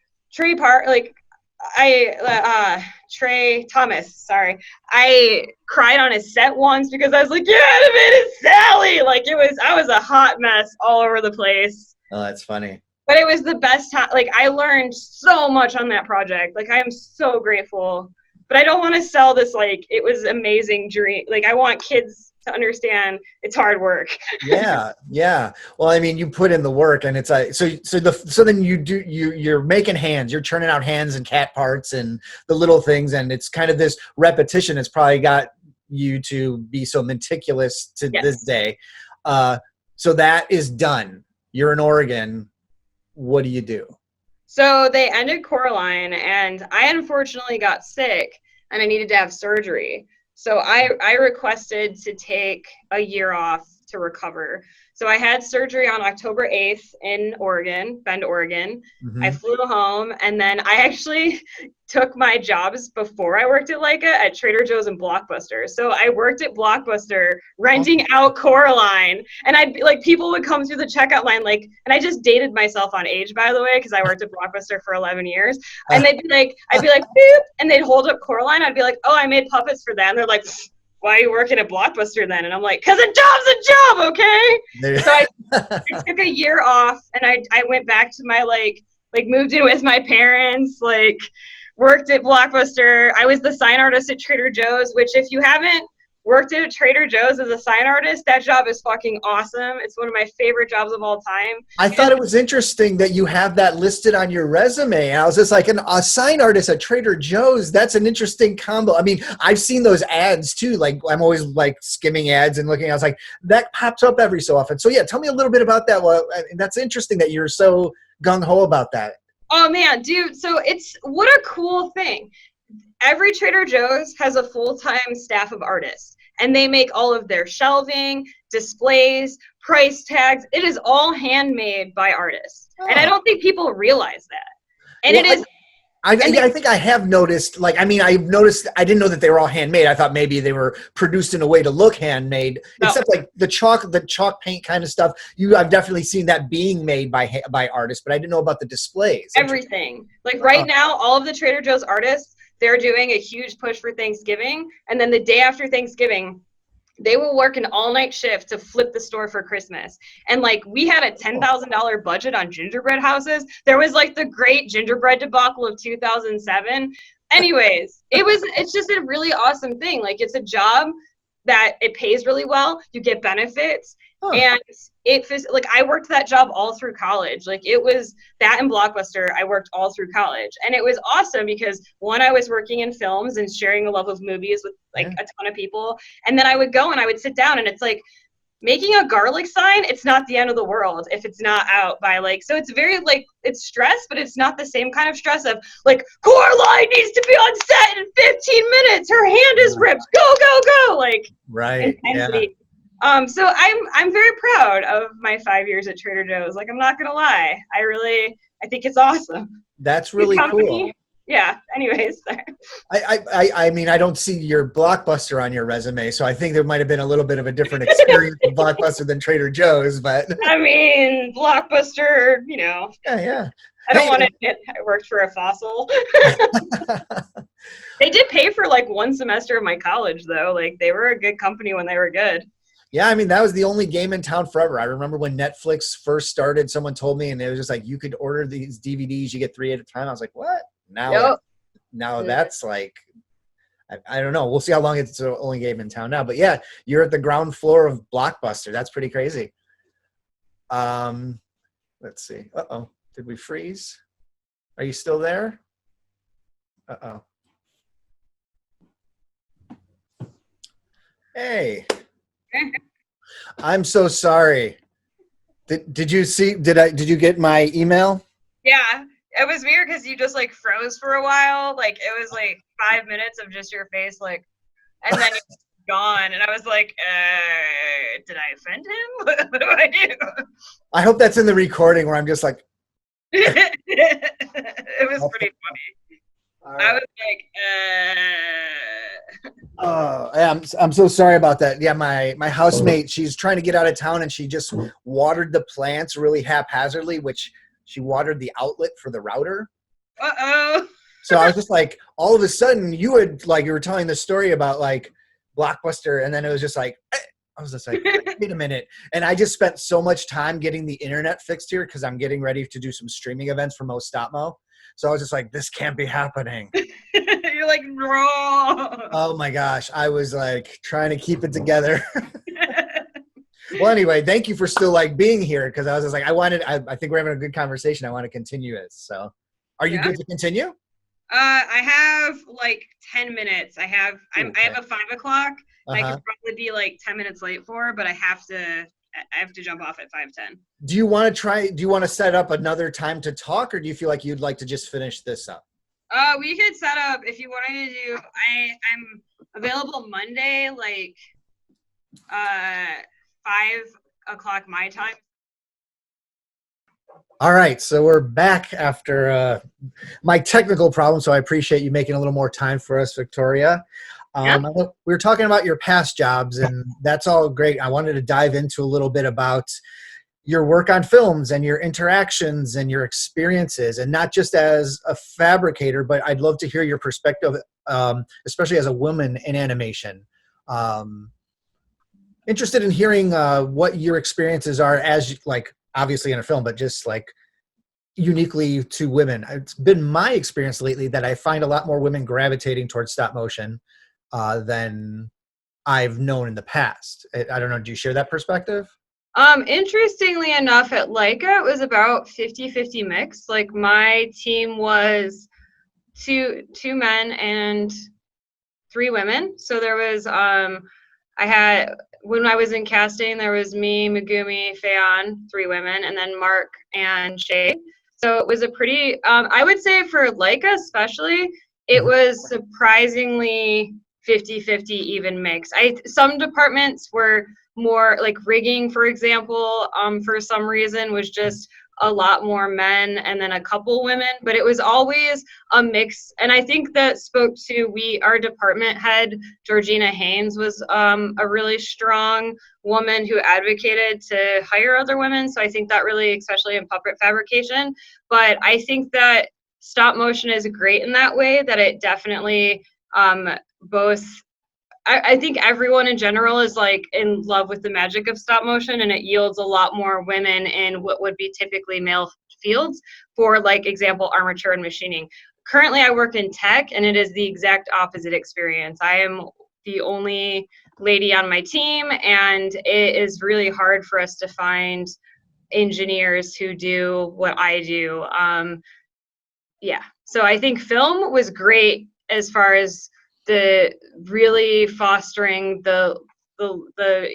Trey Thomas, sorry. I cried on his set once because I was like, yeah, animated Sally. Like I was a hot mess all over the place. Oh, that's funny. But it was the best time. Like I learned so much on that project. Like I am so grateful. But I don't want to sell this like it was amazing dream. Like I want kids to understand it's hard work. Yeah. Well, I mean, you put in the work, and it's like so then you're making hands, you're churning out hands and cat parts and the little things, and it's kind of this repetition that's probably got you to be so meticulous to this day. So that is done. You're in Oregon. What do you do? So they ended Coraline, and I unfortunately got sick, and I needed to have surgery. So I requested to take a year off to recover. So I had surgery on October 8th in Oregon, Bend, Oregon. Mm-hmm. I flew home, and then I actually took my jobs before I worked at Leica at Trader Joe's and Blockbuster. So I worked at Blockbuster renting out Coraline, and I'd be like, people would come through the checkout line, like, and I just dated myself on age, by the way, because I worked at Blockbuster for 11 years. And they'd be like, I'd be like, boop, and they'd hold up Coraline. I'd be like, oh, I made puppets for them. They're like, why are you working at Blockbuster then? And I'm like, because a job's a job, okay? So I took a year off, and I went back to my like moved in with my parents, like worked at Blockbuster. I was the sign artist at Trader Joe's, which if you haven't worked at Trader Joe's as a sign artist, that job is fucking awesome. It's one of my favorite jobs of all time. I thought it was interesting that you have that listed on your resume. And I was just like, a sign artist at Trader Joe's, that's an interesting combo. I mean, I've seen those ads too. Like I'm always like skimming ads and looking, I was like, that pops up every so often. So yeah, tell me a little bit about that. Well, that's interesting that you're so gung-ho about that. Oh man, dude. So what a cool thing. Every Trader Joe's has a full-time staff of artists, and they make all of their shelving, displays, price tags. It is all handmade by artists. Oh. And I don't think people realize that. And well, it is. I think I have noticed, like, I mean, I've noticed, I didn't know that they were all handmade. I thought maybe they were produced in a way to look handmade, except like the chalk paint kind of stuff. I've definitely seen that being made by artists, but I didn't know about the displays. Everything. Like right now, all of the Trader Joe's artists, they're doing a huge push for Thanksgiving. And then the day after Thanksgiving, they will work an all-night shift to flip the store for Christmas. And like we had a $10,000 budget on gingerbread houses. There was like the great gingerbread debacle of 2007. Anyways, it's just a really awesome thing. Like it's a job that it pays really well. You get benefits. And like I worked that job all through college. Like it was that and Blockbuster, I worked all through college. And it was awesome because one, I was working in films and sharing a love of movies with like a ton of people. And then I would go and I would sit down and it's like making a garlic sign, it's not the end of the world if it's not out by like, so it's very like, it's stress, but it's not the same kind of stress of like, Coraline needs to be on set in 15 minutes. Her hand is ripped. Go, go, go. Like intensity. Yeah. So I'm very proud of my 5 years at Trader Joe's. Like, I'm not going to lie. I think it's awesome. That's really cool. Yeah. Anyways. I mean, I don't see your Blockbuster on your resume, so I think there might have been a little bit of a different experience with Blockbuster than Trader Joe's, but. I mean, Blockbuster, you know. Yeah. I don't want to admit I worked for a fossil. They did pay for like one semester of my college, though. Like, they were a good company when they were good. Yeah, I mean, that was the only game in town forever. I remember when Netflix first started, someone told me, and it was just like, you could order these DVDs, you get 3 at a time. I was like, what? Now that's like, I don't know. We'll see how long it's the only game in town now. But yeah, you're at the ground floor of Blockbuster. That's pretty crazy. Let's see. Uh-oh. Did we freeze? Are you still there? Uh-oh. Hey. I'm so sorry. Did you see, did you get my email? Yeah, it was weird because you just like froze for a while. Like it was like 5 minutes of just your face, like, and then you're gone. And I was like, did I offend him? What do I do? I hope that's in the recording where I'm just like. It was pretty funny. Right. I was like, Oh, I'm so sorry about that. Yeah, my housemate, she's trying to get out of town and she just watered the plants really haphazardly, which she watered the outlet for the router. uh-oh. So I was just like, all of a sudden you were telling the story about like Blockbuster, and then it was just like, I was just like, wait a minute. And I just spent so much time getting the internet fixed here because I'm getting ready to do some streaming events for Mo Stop Mo. So I was just like, this can't be happening. You're like, wrong. Oh my gosh. I was like trying to keep it together. Well, anyway, thank you for still like being here, because I was just like, I think we're having a good conversation. I want to continue it. So are you good to continue? I have like 10 minutes. I have a 5 o'clock. I could probably be like 10 minutes late for, but I have to jump off at 5:10. Do you want to set up another time to talk, or do you feel like you'd like to just finish this up? We could set up, if you wanted to do, I'm available Monday, like 5 o'clock my time. All right, so we're back after my technical problem, so I appreciate you making a little more time for us, Victoria. We were talking about your past jobs, and that's all great. I wanted to dive into a little bit about your work on films and your interactions and your experiences, and not just as a fabricator, but I'd love to hear your perspective, especially as a woman in animation. Interested in hearing what your experiences are as, like, obviously in a film, but just like uniquely to women. It's been my experience lately that I find a lot more women gravitating towards stop motion than I've known in the past. I don't know. Do you share that perspective? Interestingly enough, at Leica, it was about 50-50 mix. Like my team was two men and 3 women. So there was, when I was in casting, there was me, Megumi, Feon, 3 women, and then Mark and Shay. So it was a pretty, I would say for Leica especially, it was surprisingly 50-50 even mix. Some departments were more like rigging, for example, for some reason was just a lot more men and then a couple women, but it was always a mix. And I think that spoke to our department head, Georgina Haynes, was a really strong woman who advocated to hire other women. So I think that really, especially in puppet fabrication, but I think that stop motion is great in that way, that it definitely I think everyone in general is like in love with the magic of stop motion, and it yields a lot more women in what would be typically male fields, for like example, armature and machining. Currently I work in tech, and it is the exact opposite experience. I am the only lady on my team, and it is really hard for us to find engineers who do what I do. So I think film was great as far as the really fostering the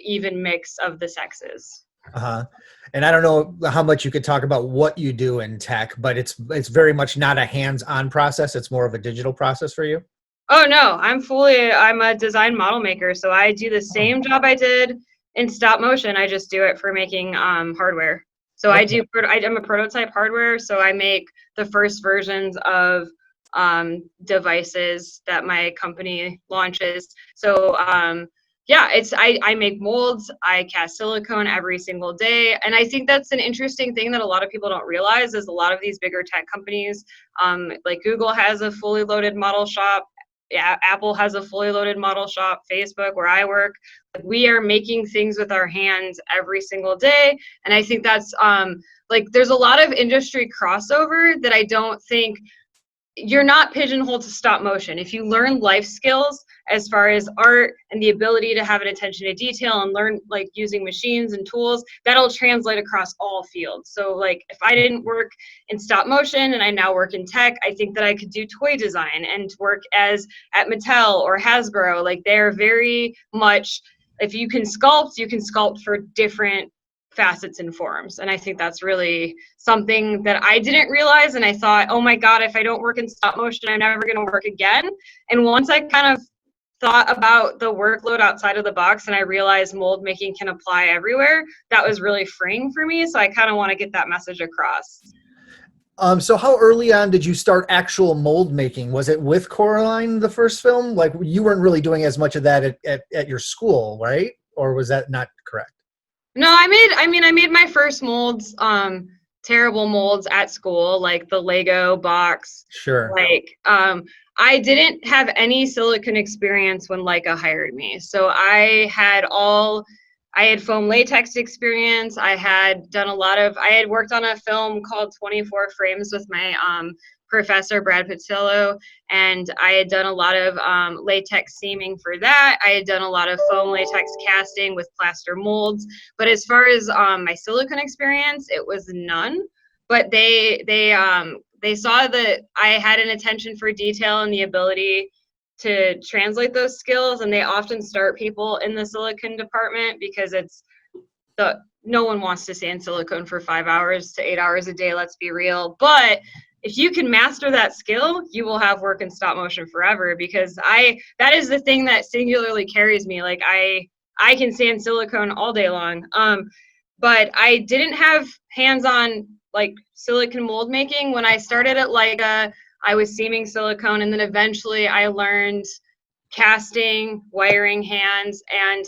even mix of the sexes. And I don't know how much you could talk about what you do in tech, but it's very much not a hands-on process. It's more of a digital process for you. Oh no, I'm a design model maker, so I do the same job I did in stop motion. I just do it for making hardware. So okay. I'm a prototype hardware, so I make the first versions of devices that my company launches. So I make molds, I cast silicone every single day. And I think that's an interesting thing that a lot of people don't realize is a lot of these bigger tech companies, like Google has a fully loaded model shop. Apple has a fully loaded model shop, Facebook, where I work. We are making things with our hands every single day. And I think that's there's a lot of industry crossover that I don't think you're not pigeonholed to stop motion. If you learn life skills as far as art and the ability to have an attention to detail and learn like using machines and tools, that'll translate across all fields. So like if I didn't work in stop motion and I now work in tech, I think that I could do toy design and work as at Mattel or Hasbro. Like they're very much, if you can sculpt for different facets and forms. And I think that's really something that I didn't realize. And I thought, oh my God, if I don't work in stop motion, I'm never going to work again. And once I kind of thought about the workload outside of the box and I realized mold making can apply everywhere, that was really freeing for me. So I kind of want to get that message across. So how early on did you start actual mold making? Was it with Coraline, the first film? Like you weren't really doing as much of that at your school, right? Or was that not correct? No, I made my first molds, terrible molds at school, like the Lego box. Sure. Like, I didn't have any silicone experience when Leica hired me. So I had foam latex experience. I had worked on a film called 24 Frames with my professor, Brad Patillo, and I had done a lot of latex seaming for that. I had done a lot of foam latex casting with plaster molds. But as far as my silicone experience, it was none. But they saw that I had an attention for detail and the ability to translate those skills, and they often start people in the silicone department because no one wants to stay in silicone for 5 hours to 8 hours a day, let's be real. But if you can master that skill, you will have work in stop motion forever, because that is the thing that singularly carries me. Like I can stay in silicone all day long. But I didn't have hands-on like silicone mold making. When I started at Leica, I was seaming silicone, and then eventually I learned casting, wiring hands, and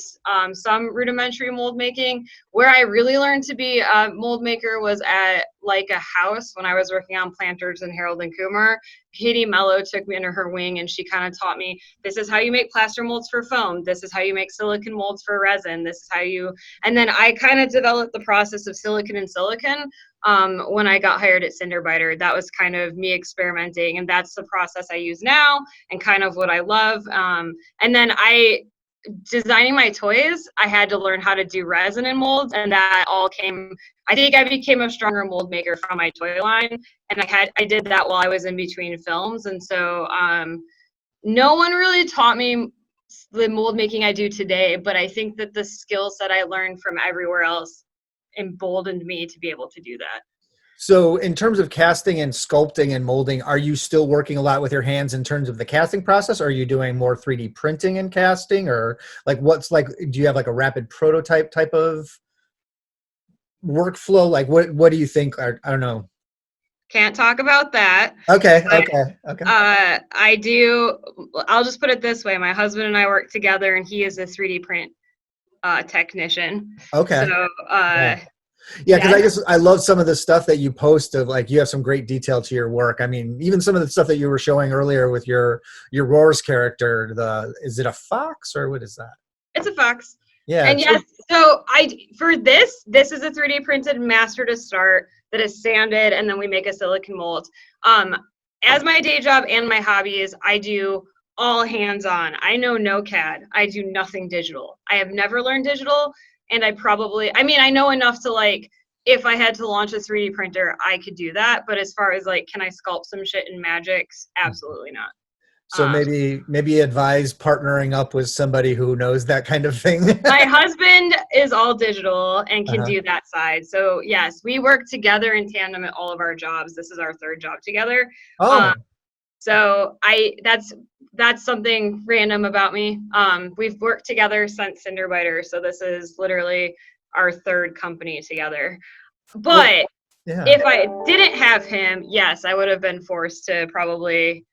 some rudimentary mold making. Where I really learned to be a mold maker was at Leica House when I was working on Planters and Harold and Kumar. Katie Mello took me under her wing, and she kind of taught me, this is how you make plaster molds for foam. This is how you make silicone molds for resin. This is how you, and then I kind of developed the process of silicone and silicone when I got hired at Cinderbiter. That was kind of me experimenting, and that's the process I use now and kind of what I love. And then designing my toys, I had to learn how to do resin and molds, and that all came, I think I became a stronger mold maker from my toy line, and I did that while I was in between films. And so no one really taught me the mold making I do today, but I think that the skill set I learned from everywhere else emboldened me to be able to do that. So in terms of casting and sculpting and molding, are you still working a lot with your hands in terms of the casting process? Or are you doing more 3D printing and casting? Or like do you have like a rapid prototype type of workflow? Like what do you think? I don't know. Can't talk about that. Okay. I'll just put it this way. My husband and I work together, and he is a 3D print technician. Okay. So yeah, because I love some of the stuff that you post of, like, you have some great detail to your work. I mean, even some of the stuff that you were showing earlier with your Roars character, is it a fox or what is that? It's a fox. Yeah. And yes, so this is a 3D printed master to start that is sanded, and then we make a silicone mold. As my day job and my hobbies, I do all hands-on. I know no CAD. I do nothing digital. I have never learned digital. And I know enough to, like, if I had to launch a 3D printer, I could do that. But as far as, like, can I sculpt some shit in Magix? Absolutely not. So maybe advise partnering up with somebody who knows that kind of thing. My husband is all digital and can do that side. So yes, we work together in tandem at all of our jobs. This is our third job together. Oh. So that's something random about me. We've worked together since Cinderbiter, so this is literally our third company together. But if I didn't have him, yes, I would have been forced to probably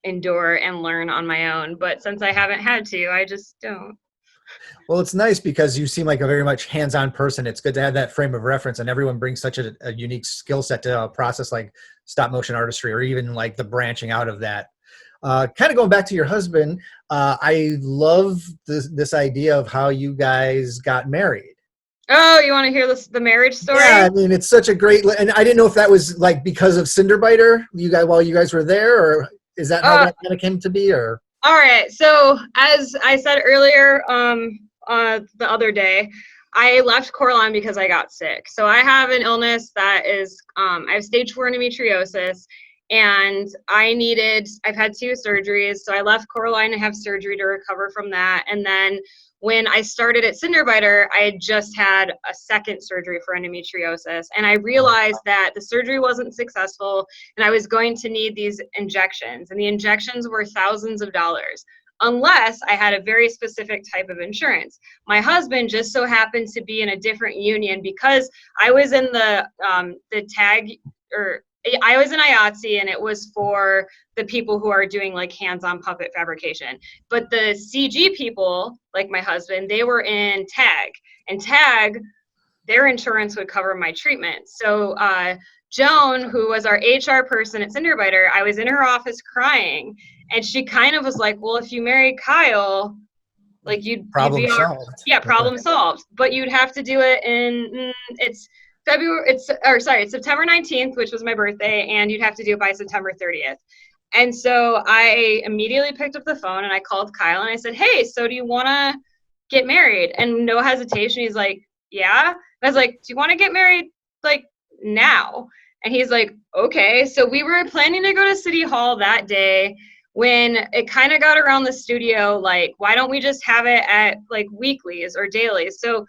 endure and learn on my own. But since I haven't had to, I just don't. Well, it's nice because you seem like a very much hands-on person. It's good to have that frame of reference, and everyone brings such a unique skill set to a process like stop motion artistry, or even like the branching out of that. Kind of going back to your husband, I love this idea of how you guys got married. Oh, you want to hear the marriage story? Yeah, I mean, it's such a great, and I didn't know if that was like because of Cinderbiter, you guys, while you guys were there, or is that how Uh, that kind of came to be, or? all right. So as I said earlier, the other day, I left Coraline because I got sick. So I have an illness that is, I have stage 4 endometriosis, and I've had 2 surgeries. So I left Coraline to have surgery to recover from that. And then when I started at Cinderbiter, I had just had a second surgery for endometriosis. And I realized that the surgery wasn't successful and I was going to need these injections. And the injections were thousands of dollars unless I had a very specific type of insurance. My husband just so happened to be in a different union because I was in the tag, or I was in IATSE, and it was for the people who are doing like hands-on puppet fabrication. But the CG people, like my husband, they were in tag, and tag, their insurance would cover my treatment. So Joan, who was our HR person at Cinderbiter, I was in her office crying, and she kind of was like, well, if you marry Kyle, like you'd Problem be solved. yeah, problem solved. But you'd have to do it in it's September 19th, which was my birthday, and you'd have to do it by September 30th. And so I immediately picked up the phone and I called Kyle and I said, hey, so do you want to get married? And no hesitation, he's like, yeah. And I was like, do you want to get married like now? And he's like, okay. So we were planning to go to City Hall that day when it kind of got around the studio, like, why don't we just have it at like weeklies or dailies? So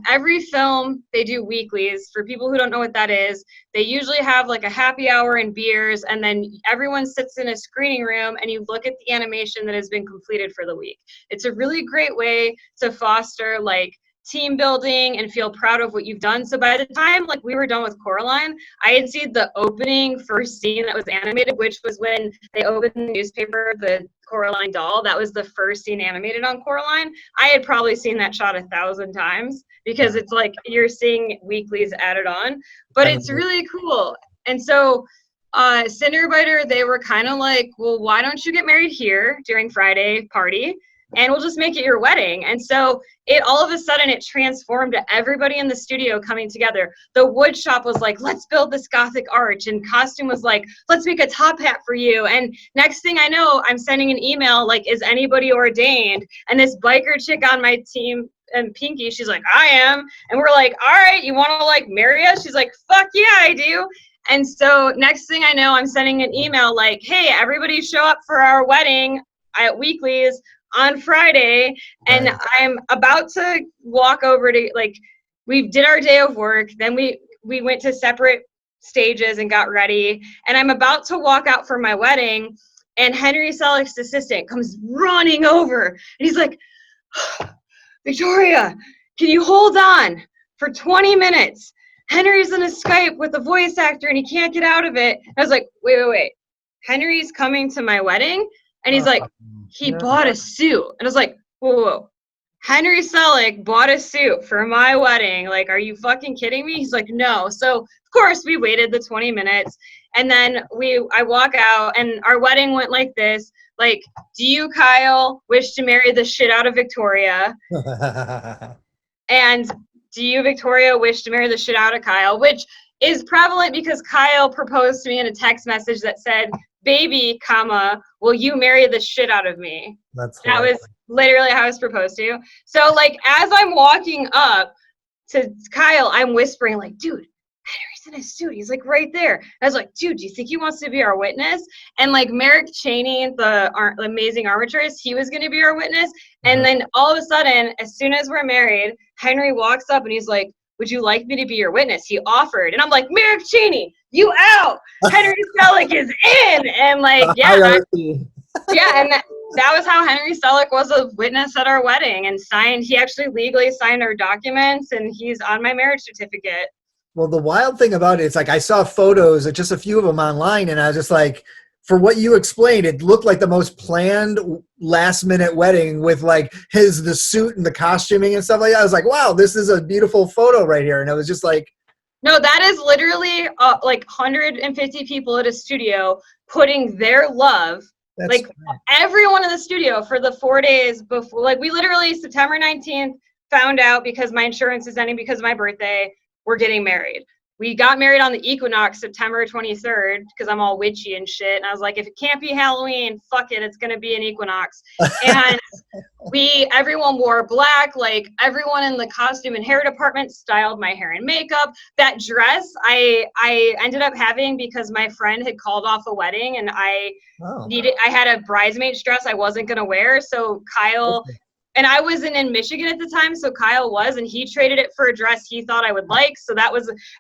every film they do weeklies. For people who don't know what that is, they usually have like a happy hour and beers, and then everyone sits in a screening room and you look at the animation that has been completed for the week. It's a really great way to foster like team building and feel proud of what you've done. So by the time like we were done with Coraline, I had seen the opening first scene that was animated, which was when they opened the newspaper, the Coraline doll. That was the first scene animated on Coraline. I had probably seen that shot 1,000 times because it's like you're seeing weeklies added on, but it's really cool. And so Cinderbiter, they were kind of like, well, why don't you get married here during Friday party? And we'll just make it your wedding. And so it all of a sudden it transformed to everybody in the studio coming together. The wood shop was like, let's build this Gothic arch. And costume was like, let's make a top hat for you. And next thing I know, I'm sending an email like, is anybody ordained? And this biker chick on my team, and Pinky, she's like, I am. And we're like, all right, you want to like marry us? She's like, fuck yeah, I do. And so next thing I know, I'm sending an email like, hey, everybody show up for our wedding at Weeklies on Friday. And I'm about to walk over to, like, we did our day of work, then we went to separate stages and got ready, and I'm about to walk out for my wedding, and Henry Selick's assistant comes running over and he's like, Victoria, can you hold on for 20 minutes? Henry's in a Skype with a voice actor and he can't get out of it. I was like, wait. Henry's coming to my wedding? And he's like, he bought a suit. And I was like, whoa. Henry Selick bought a suit for my wedding. Like, are you fucking kidding me? He's like, no. So, of course, we waited the 20 minutes. And then I walk out, and our wedding went like this. Like, do you, Kyle, wish to marry the shit out of Victoria? And do you, Victoria, wish to marry the shit out of Kyle? Which is prevalent because Kyle proposed to me in a text message that said, baby, comma, will you marry the shit out of me? That was literally how I was proposed to. So, like, as I'm walking up to Kyle, I'm whispering, like, dude, Henry's in his suit. He's, like, right there. I was like, dude, do you think he wants to be our witness? And, like, Merrick Cheney, the amazing armaturist, he was going to be our witness. And then all of a sudden, as soon as we're married, Henry walks up and he's like, would you like me to be your witness? He offered. And I'm like, Merrick Cheney, you out. Henry Selick is in. And like, yeah. And that was how Henry Selick was a witness at our wedding and signed. He actually legally signed our documents, and he's on my marriage certificate. Well, the wild thing about it is, like, I saw photos, just a few of them online, and I was just like, for what you explained, it looked like the most planned last-minute wedding with, like, the suit and the costuming and stuff like that. I was like, wow, this is a beautiful photo right here. And it was just like... No, that is literally, like, 150 people at a studio putting their love, like, everyone in the studio for the 4 days before. Like, we literally, September 19th, found out because my insurance is ending because of my birthday, we're getting married. We got married on the equinox, September 23rd, because I'm all witchy and shit. And I was like, if it can't be Halloween, fuck it, it's going to be an equinox. And everyone wore black, like everyone in the costume and hair department styled my hair and makeup. That dress I ended up having because my friend had called off a wedding and I had a bridesmaid's dress I wasn't going to wear. So Kyle, and I wasn't in Michigan at the time, so Kyle was, and he traded it for a dress he thought I would like. So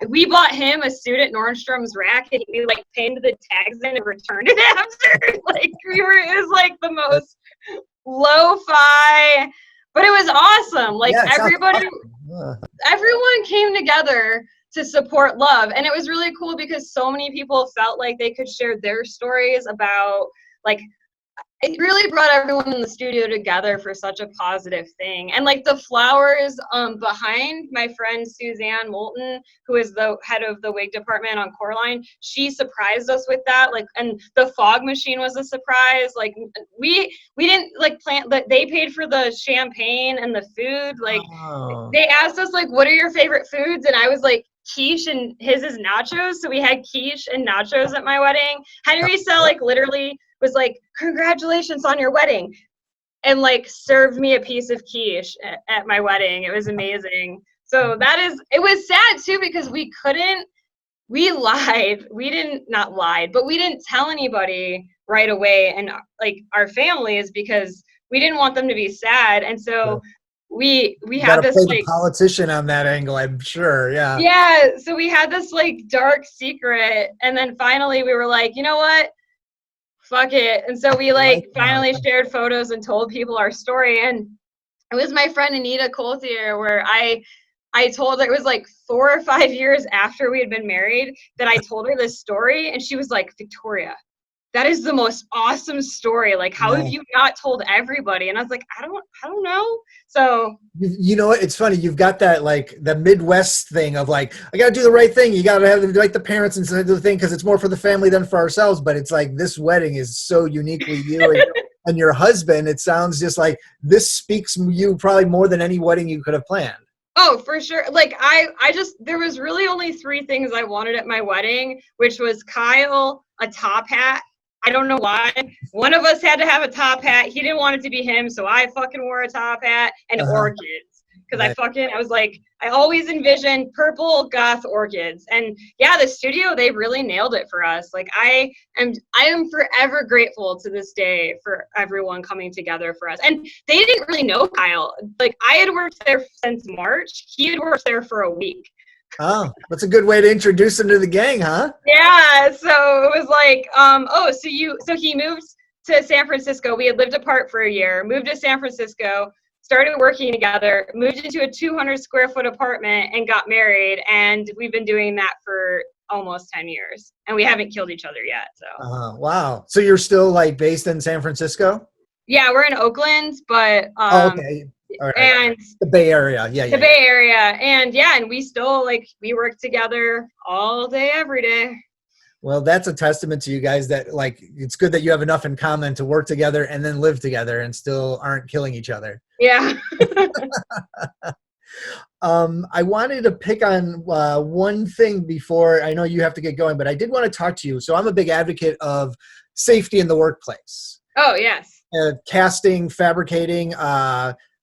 we bought him a suit at Nordstrom's Rack, and we like pinned the tags in and returned it after. Like it was like the most lo-fi, but it was awesome. Like everyone came together to support love, and it was really cool because so many people felt like they could share their stories about like. It really brought everyone in the studio together for such a positive thing. And like the flowers behind my friend Suzanne Moulton, who is the head of the wig department on Coraline, she surprised us with that. Like, and the fog machine was a surprise. Like we didn't like plan, but they paid for the champagne and the food. Like they asked us like, what are your favorite foods? And I was like, quiche, and his is nachos. So we had quiche and nachos at my wedding. Henry Sell like literally was like, congratulations on your wedding, and like served me a piece of quiche at my wedding. It was amazing. So it was sad too because we didn't tell anybody right away, and like our families, because we didn't want them to be sad. And so we had this play like the politician on that angle, I'm sure. So we had this like dark secret, and then finally we were like, you know what, fuck it. And so we like finally shared photos and told people our story. And it was my friend Anita Coultier where I told her, it was like 4 or 5 years after we had been married that I told her this story, and she was like, Victoria, that is the most awesome story. Like, how have you not told everybody? And I was like, I don't know. So you know what? It's funny. You've got that like the Midwest thing of like, I got to do the right thing. You got to have like the parents and do the thing because it's more for the family than for ourselves. But it's like this wedding is so uniquely you and your husband. It sounds just like this speaks you probably more than any wedding you could have planned. Oh, for sure. Like there was really only 3 things I wanted at my wedding, which was Kyle, a top hat. I don't know why. One of us had to have a top hat. He didn't want it to be him, so I fucking wore a top hat, and orchids. Because I was like, I always envisioned purple goth orchids. And yeah, the studio, they really nailed it for us. Like I am forever grateful to this day for everyone coming together for us. And they didn't really know Kyle. Like I had worked there since March. He had worked there for a week. Oh, that's a good way to introduce him to the gang, huh? Yeah, so it was like, so he moved to San Francisco. We had lived apart for a year, moved to San Francisco, started working together, moved into a 200 square foot apartment and got married. And we've been doing that for almost 10 years and we haven't killed each other yet. So, wow. So you're still like based in San Francisco? Yeah, we're in Oakland, but, okay. All right. And the Bay Area. The Bay Area. And we still we work together all day, every day. Well, that's a testament to you guys that like, it's good that you have enough in common to work together and then live together and still aren't killing each other. Yeah. I wanted to pick on one thing before I know you have to get going, but I did want to talk to you. So I'm a big advocate of safety in the workplace. Oh, yes. Casting, fabricating,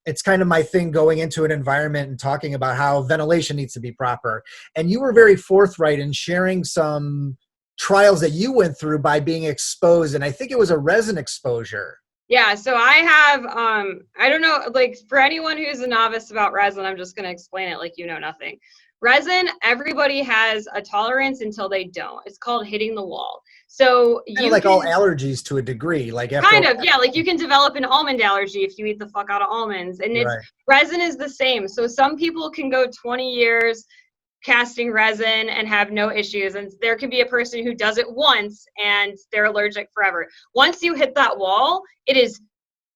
it's kind of my thing going into an environment and talking about how ventilation needs to be proper. And you were very forthright in sharing some trials that you went through by being exposed. And I think it was a resin exposure. Yeah. So I have, I don't know, like for anyone who's a novice about resin, I'm just going to explain it like you know nothing. Resin, everybody has a tolerance until they don't. It's called hitting the wall. So you like all allergies to a degree, like like you can develop an almond allergy if you eat the fuck out of almonds, and resin is the same. So some people can go 20 years casting resin and have no issues, and there can be a person who does it once and they're allergic forever. Once you hit that wall, it is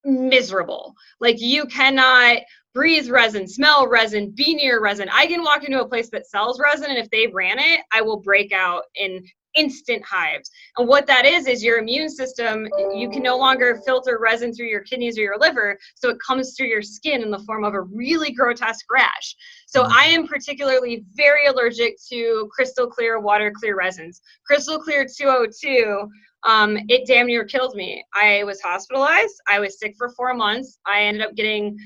miserable. Like you cannot breathe resin, smell resin, be near resin. I can walk into a place that sells resin, and if they ran it, I will break out in instant hives. And what that is your immune system, you can no longer filter resin through your kidneys or your liver, so it comes through your skin in the form of a really grotesque rash. So I am particularly very allergic to crystal clear, water clear resins. Crystal clear 202, it damn near killed me. I was hospitalized. I was sick for 4 months. I ended up getting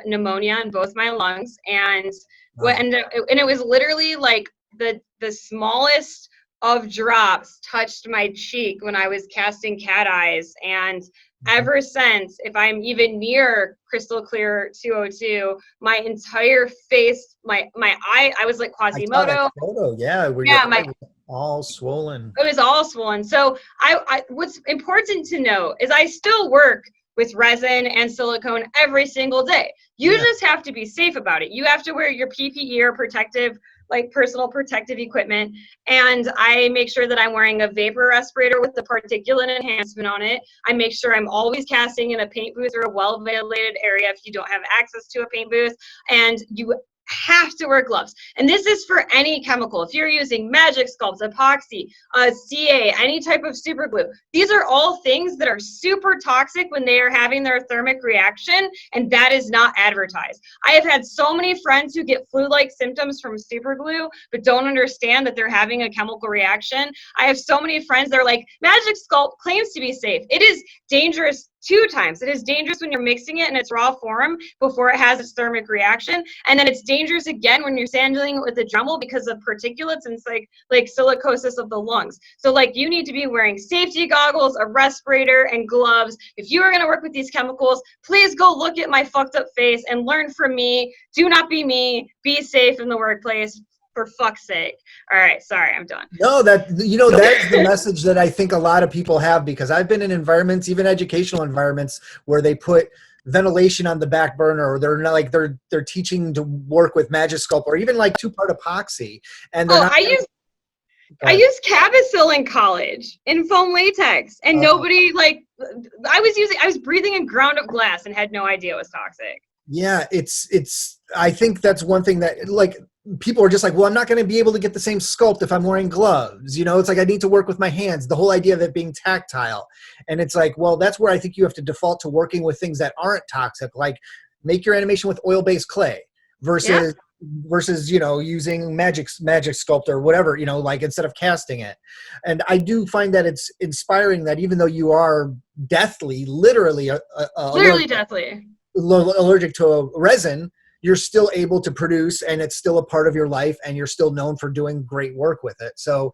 pneumonia in both my lungs, and and it was literally like the smallest of drops touched my cheek when I was casting cat eyes. And ever since, if I'm even near crystal clear 202, my entire face, my eye, I was like Quasimodo. Photo, yeah, where your eye was all swollen. It was all swollen. So I what's important to know is I still work with resin and silicone every single day. You just have to be safe about it. You have to wear your PPE or protective, like personal protective equipment. And I make sure that I'm wearing a vapor respirator with the particulate enhancement on it. I make sure I'm always casting in a paint booth or a well-ventilated area if you don't have access to a paint booth. And you have to wear gloves. And this is for any chemical. If you're using Magic Sculpt, epoxy, CA, any type of super glue, these are all things that are super toxic when they are having their thermic reaction, and that is not advertised. I have had so many friends who get flu-like symptoms from super glue, but don't understand that they're having a chemical reaction. I have so many friends that are like, Magic Sculpt claims to be safe. It is dangerous 2 times. It is dangerous when you're mixing it in its raw form before it has its thermic reaction. And then it's dangerous again when you're sanding it with a Dremel because of particulates and it's like silicosis of the lungs. So like you need to be wearing safety goggles, a respirator, and gloves. If you are going to work with these chemicals, please go look at my fucked up face and learn from me. Do not be me. Be safe in the workplace. For fuck's sake. All right, sorry, I'm done. No, that's the message that I think a lot of people have, because I've been in environments, even educational environments, where they put ventilation on the back burner, or they're not like they're teaching to work with Magic Sculpt or even like 2-part epoxy. And I used Cabasil in college in foam latex, and nobody I was breathing in ground up glass and had no idea it was toxic. Yeah, it's I think that's one thing that like people are just like, well, I'm not going to be able to get the same sculpt if I'm wearing gloves. You know, it's like I need to work with my hands. The whole idea of it being tactile. And it's like, well, that's where I think you have to default to working with things that aren't toxic, like make your animation with oil-based clay versus, you know, using Magic Sculpt or whatever, you know, like instead of casting it. And I do find that it's inspiring that even though you are literally allergic to a resin, you're still able to produce, and it's still a part of your life, and you're still known for doing great work with it. So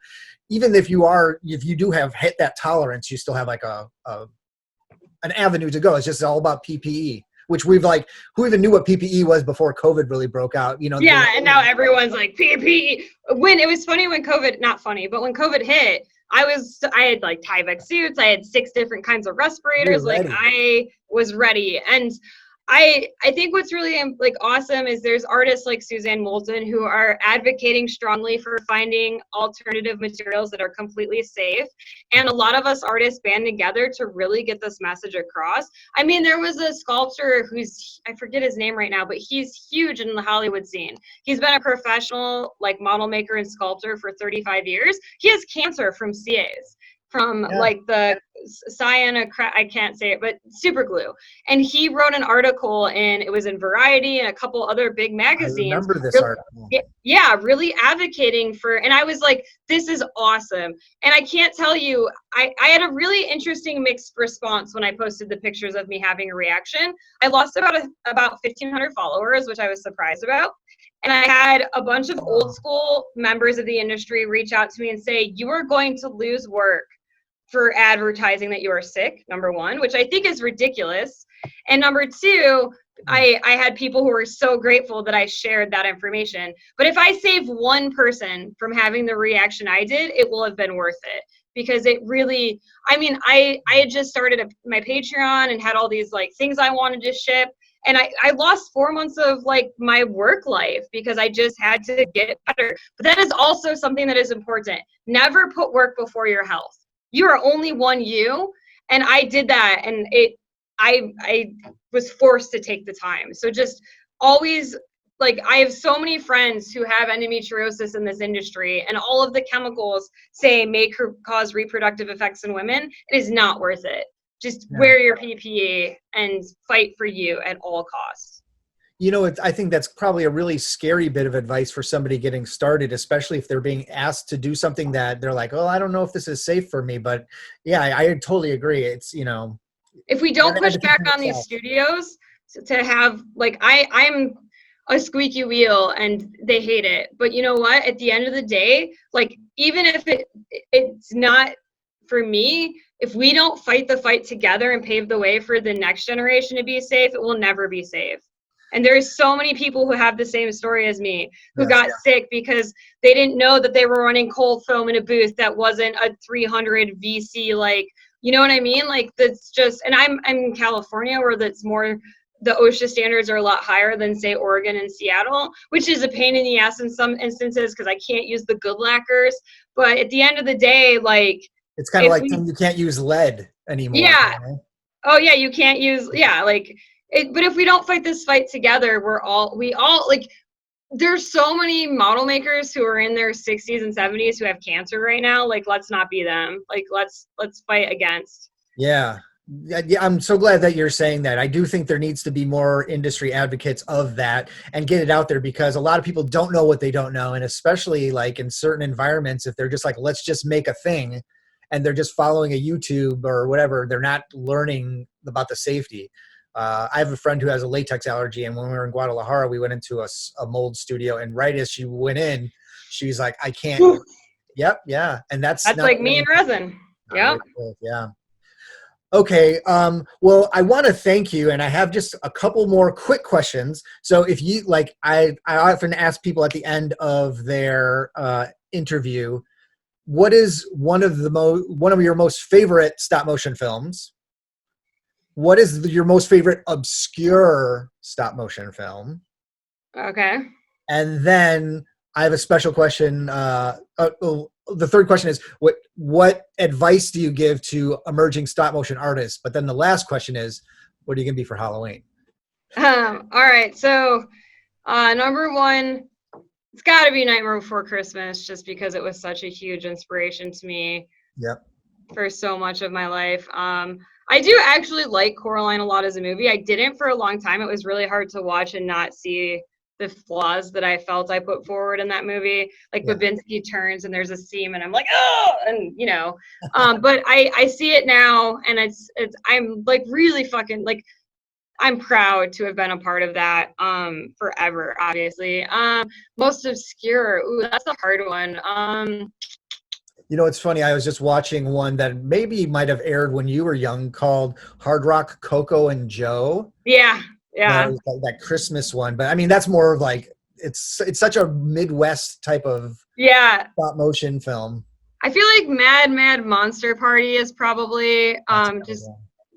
even if you do have hit that tolerance, you still have like an avenue to go. It's just all about PPE, which we've like, who even knew what PPE was before COVID really broke out, you know? Yeah. And now everyone's like PPE. When it was funny when COVID, not funny, but when COVID hit, I had like Tyvek suits. I had 6 different kinds of respirators. Like I was ready. And I think what's really like awesome is there's artists like Suzanne Moulton who are advocating strongly for finding alternative materials that are completely safe. And a lot of us artists band together to really get this message across. I mean, there was a sculptor I forget his name right now, but he's huge in the Hollywood scene. He's been a professional like model maker and sculptor for 35 years. He has cancer from CAs. From like the I can't say it, but super glue. And he wrote an article, and it was in Variety and a couple other big magazines. I remember this article. Yeah, really advocating for, and I was like, this is awesome. And I can't tell you, I had a really interesting mixed response when I posted the pictures of me having a reaction. I lost about 1,500 followers, which I was surprised about. And I had a bunch of old school members of the industry reach out to me and say, you are going to lose work for advertising that you are sick, number 1, which I think is ridiculous. And number 2, I had people who were so grateful that I shared that information. But if I save one person from having the reaction I did, it will have been worth it. Because it really, I mean, I had just started my Patreon and had all these like things I wanted to ship. And I lost 4 months of like my work life because I just had to get better. But that is also something that is important. Never put work before your health. You are only one you. And I did that. And I was forced to take the time. So just always like I have so many friends who have endometriosis in this industry, and all of the chemicals say may cause reproductive effects in women. It is not worth it. Just wear your PPE and fight for you at all costs. You know, I think that's probably a really scary bit of advice for somebody getting started, especially if they're being asked to do something that they're like, oh, I don't know if this is safe for me. But yeah, I totally agree. It's, you know, if we don't push back on these studios to have, like, I'm a squeaky wheel and they hate it. But you know what? At the end of the day, like, even if it's not for me, if we don't fight the fight together and pave the way for the next generation to be safe, it will never be safe. And there's so many people who have the same story as me, who got sick because they didn't know that they were running cold foam in a booth that wasn't a 300 VC, like, you know what I mean? Like, that's just, and I'm in California where that's more, the OSHA standards are a lot higher than, say, Oregon and Seattle, which is a pain in the ass in some instances because I can't use the good lacquers. But at the end of the day, like, it's kind of like you can't use lead anymore. Yeah. You know? Oh yeah, you can't use, like it. But if we don't fight this fight together, we all like, there's so many model makers who are in their 60s and 70s who have cancer right now. Like, let's not be them. Like, let's fight against. Yeah. I'm so glad that you're saying that. I do think there needs to be more industry advocates of that and get it out there, because a lot of people don't know what they don't know. And especially like in certain environments, if they're just like, let's just make a thing, and they're just following a YouTube or whatever, they're not learning about the safety. I have a friend who has a latex allergy, and when we were in Guadalajara, we went into a mold studio, and right as she went in, she's like, I can't. Yep. Yeah. And that's like me and resin. Yep. Yeah. Okay. Well, I want to thank you, and I have just a couple more quick questions. So if you like, I often ask people at the end of their interview, what is one of your most favorite stop motion films? What is your most favorite obscure stop motion film? Okay. And then I have a special question. The third question is, what advice do you give to emerging stop motion artists? But then the last question is, what are you going to be for Halloween? All right. So number one, it's got to be Nightmare Before Christmas, just because it was such a huge inspiration to me. Yep. For so much of my life. I do actually like Coraline a lot as a movie. I didn't for a long time. It was really hard to watch and not see the flaws that I felt I put forward in that movie. Like Babinski turns and there's a seam and I'm like, oh, and you know, but I see it now, and it's I'm like really fucking like, I'm proud to have been a part of that forever, obviously. Most obscure, ooh, that's a hard one. You know, it's funny. I was just watching one that maybe might have aired when you were young called Hard Rock, Coco and Joe. Yeah. That Christmas one. But I mean, that's more of like, it's such a Midwest type of stop motion film. I feel like Mad Monster Party is probably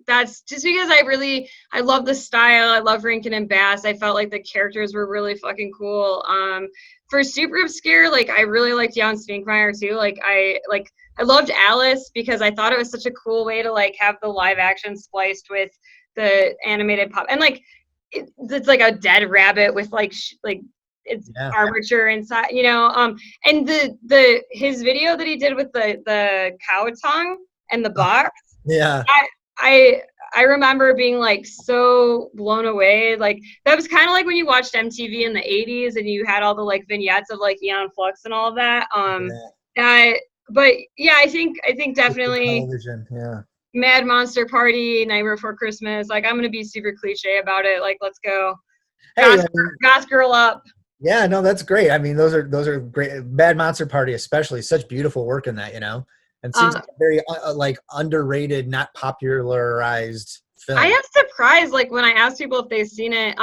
that's just because I love the style. I love Rankin and Bass. I felt like the characters were really fucking cool. For super obscure, like I really liked Jan Spinkmeyer too. Like I loved Alice because I thought it was such a cool way to like have the live action spliced with the animated pop, and like it's like a dead rabbit with like it's armature inside, you know. And his video that he did with the cow tongue and the box. Yeah. I remember being like so blown away. Like that was kind of like when you watched MTV in the 80s and you had all the like vignettes of like Eon Flux and all of that. But yeah, I think definitely television, Mad Monster Party, Nightmare Before Christmas. Like I'm gonna be super cliche about it. Like let's go. Hey, Goth girl up. Yeah, no, that's great. I mean, those are great. Mad Monster Party, especially, such beautiful work in that, you know. And seems like a very like underrated, not popularized film. I am surprised, like when I ask people if they've seen it.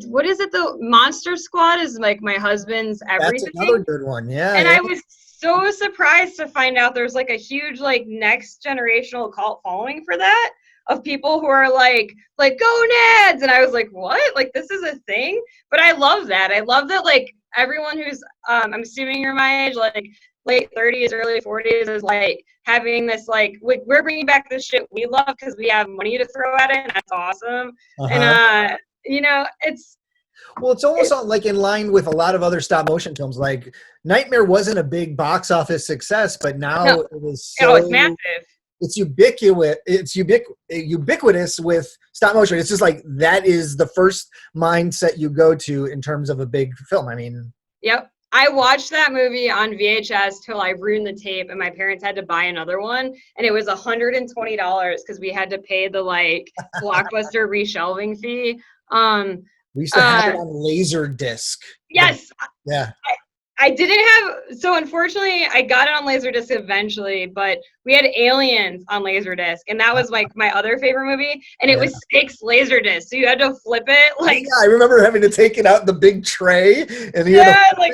What is it? The Monster Squad is like my husband's everything. That's another good one, yeah. And I was so surprised to find out there's like a huge like next generational cult following for that, of people who are like go Nads, and I was like, what? Like this is a thing? But I love that. I love that like everyone who's I'm assuming you're my age, like late 30s, early 40s, is like having this like we're bringing back this shit we love because we have money to throw at it, and that's awesome. And you know, it's Well, it's almost like in line with a lot of other stop motion films. Like Nightmare wasn't a big box office success, but now No, it is oh, it's so massive. it's ubiquitous. It's ubiquitous with stop motion. It's just like that is the first mindset you go to in terms of a big film. I mean, Yep. I watched that movie on VHS till I ruined the tape, and my parents had to buy another one, and it was $120 because we had to pay the like Blockbuster reshelving fee. Um, we used to have it uh, on laser disc. yes, Yeah. I didn't have, so unfortunately I got it on Laserdisc eventually, but we had Aliens on Laserdisc, and that was like my other favorite movie, and it Yeah. was 6 Laserdiscs, so you had to flip it like, Yeah, I remember having to take it out the big tray and you had yeah, to like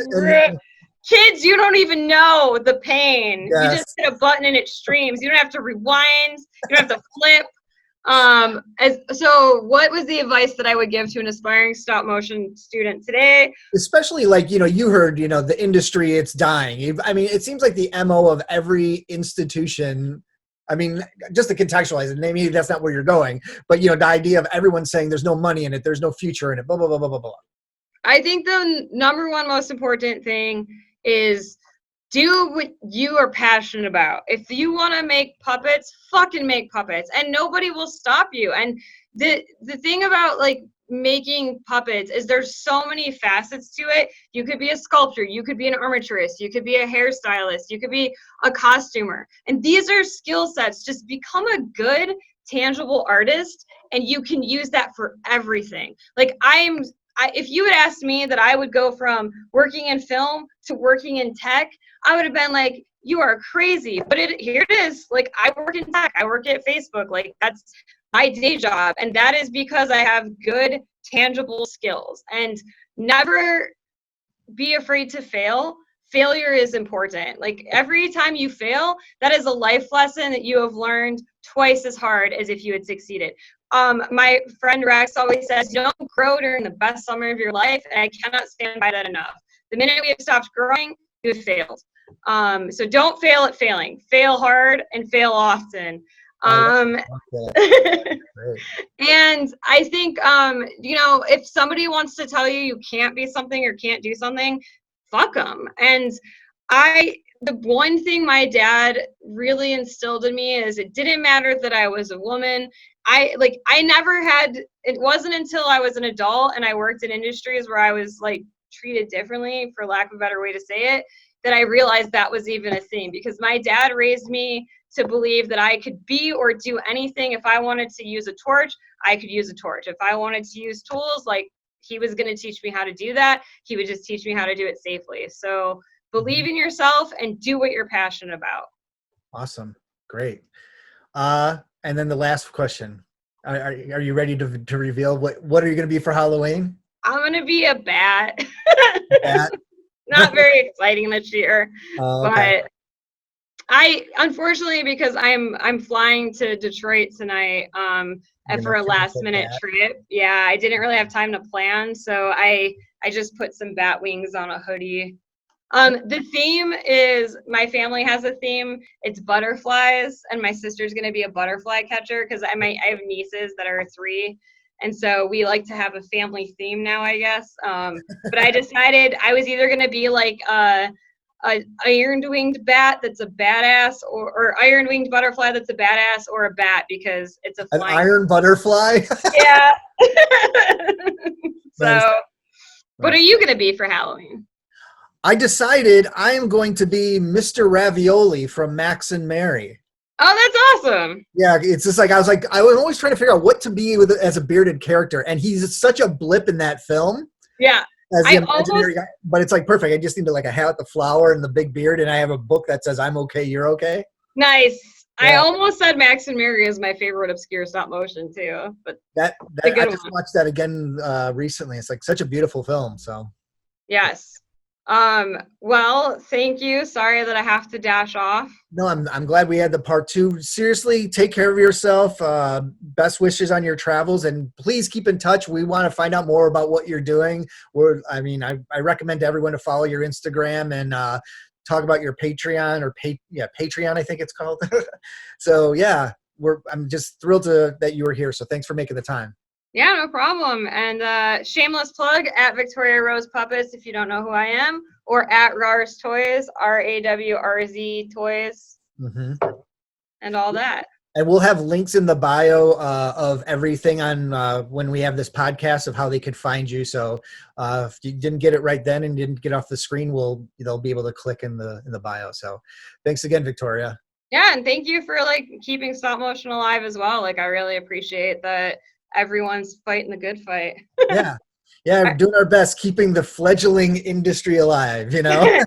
kids, you don't even know the pain. You just yes. hit a button and it streams. You don't have to rewind. You don't have to flip. So what was the advice that I would give to an aspiring stop motion student today? Especially like, you heard, the industry, it's dying. I mean, it seems like the MO of every institution, I mean, just to contextualize it, maybe that's not where you're going, but the idea of everyone saying there's no money in it, there's no future in it, blah, blah, blah, blah, blah, blah. I think the number one most important thing is do what you are passionate about. If you want to make puppets, fucking make puppets, and nobody will stop you. And the thing about like making puppets is there's so many facets to it. You could be a sculptor, you could be an armaturist, you could be a hairstylist, you could be a costumer. And these are skill sets. Just become a good tangible artist and you can use that for everything. Like if you had asked me that I would go from working in film to working in tech, I would have been like, you are crazy. But here it is. Like, I work in tech. I work at Facebook. Like, that's my day job. And that is because I have good, tangible skills. And never be afraid to fail. Failure is important. Like, every time you fail, that is a life lesson that you have learned twice as hard as if you had succeeded. My friend Rex always says, you don't grow during the best summer of your life, and I cannot stand by that enough. The minute we have stopped growing, you have failed. So don't fail at failing. Fail hard and fail often. And I think, if somebody wants to tell you you can't be something or can't do something, fuck them. And the one thing my dad really instilled in me is it didn't matter that I was a woman. I never had, it wasn't until I was an adult and I worked in industries where I was like treated differently, for lack of a better way to say it, that I realized that was even a thing, because my dad raised me to believe that I could be or do anything. If I wanted to use a torch, I could use a torch. If I wanted to use tools, like, he was going to teach me how to do that. He would just teach me how to do it safely. So believe in yourself and do what you're passionate about. Awesome. Great. And then the last question. Are you ready to reveal what are you going to be for Halloween? I'm going to be a bat. Bat? Not very exciting this year. Okay. But unfortunately, because I'm flying to Detroit tonight for a last minute trip. Yeah, I didn't really have time to plan, so I just put some bat wings on a hoodie. The theme is, my family has a theme. It's butterflies, and my sister's gonna be a butterfly catcher because I have nieces that are 3, and so we like to have a family theme now, I guess. But I decided I was either gonna be like a iron-winged bat that's a badass, or iron-winged butterfly that's a badass, or a bat because it's a flying. An iron butterfly? Yeah. So, Nice. What are you gonna be for Halloween? I decided I am going to be Mr. Ravioli from Max and Mary. Oh, that's awesome. Yeah, it's just like I was always trying to figure out what to be as a bearded character, and he's such a blip in that film. Yeah. As the imaginary guy, but it's like perfect. I just need like a hat with the flower and the big beard, and I have a book that says "I'm okay, you're okay." Nice. Yeah. I almost said Max and Mary is my favorite obscure stop motion too, but that I just watched that again recently. It's like such a beautiful film. So yes. Well, thank you. Sorry that I have to dash off. No, I'm glad we had the part 2. Seriously, take care of yourself. Best wishes on your travels, and please keep in touch. We want to find out more about what you're doing. I recommend to everyone to follow your Instagram and talk about your Patreon or Patreon, I think it's called. So yeah, I'm just thrilled that you were here. So thanks for making the time. Yeah, no problem. And shameless plug at Victoria Rose Puppets if you don't know who I am, or at Rars Toys, RAWRZ Toys, Mm-hmm. and all that. And we'll have links in the bio of everything on when we have this podcast of how they could find you. So if you didn't get it right then and didn't get off the screen, they'll be able to click in the bio. So thanks again, Victoria. Yeah, and thank you for like keeping stop motion alive as well. Like I really appreciate that everyone's fighting the good fight. Yeah. Yeah, we're doing our best keeping the fledgling industry alive, you know?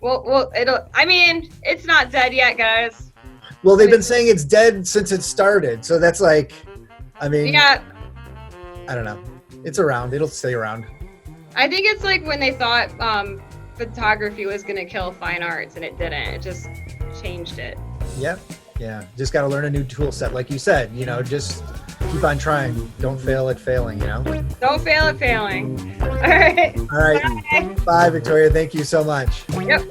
Well, I mean, it's not dead yet, guys. Well, they've been saying it's dead since it started. So that's like, I mean, Yeah, I don't know. It's around. It'll stay around. I think it's like when they thought photography was going to kill fine arts and it didn't. It just changed it. Yep. Yeah. Just got to learn a new tool set. Like you said, you know, just keep on trying. Don't fail at failing, you know? Don't fail at failing. All right. All right. Bye. Bye, Victoria. Thank you so much. Yep.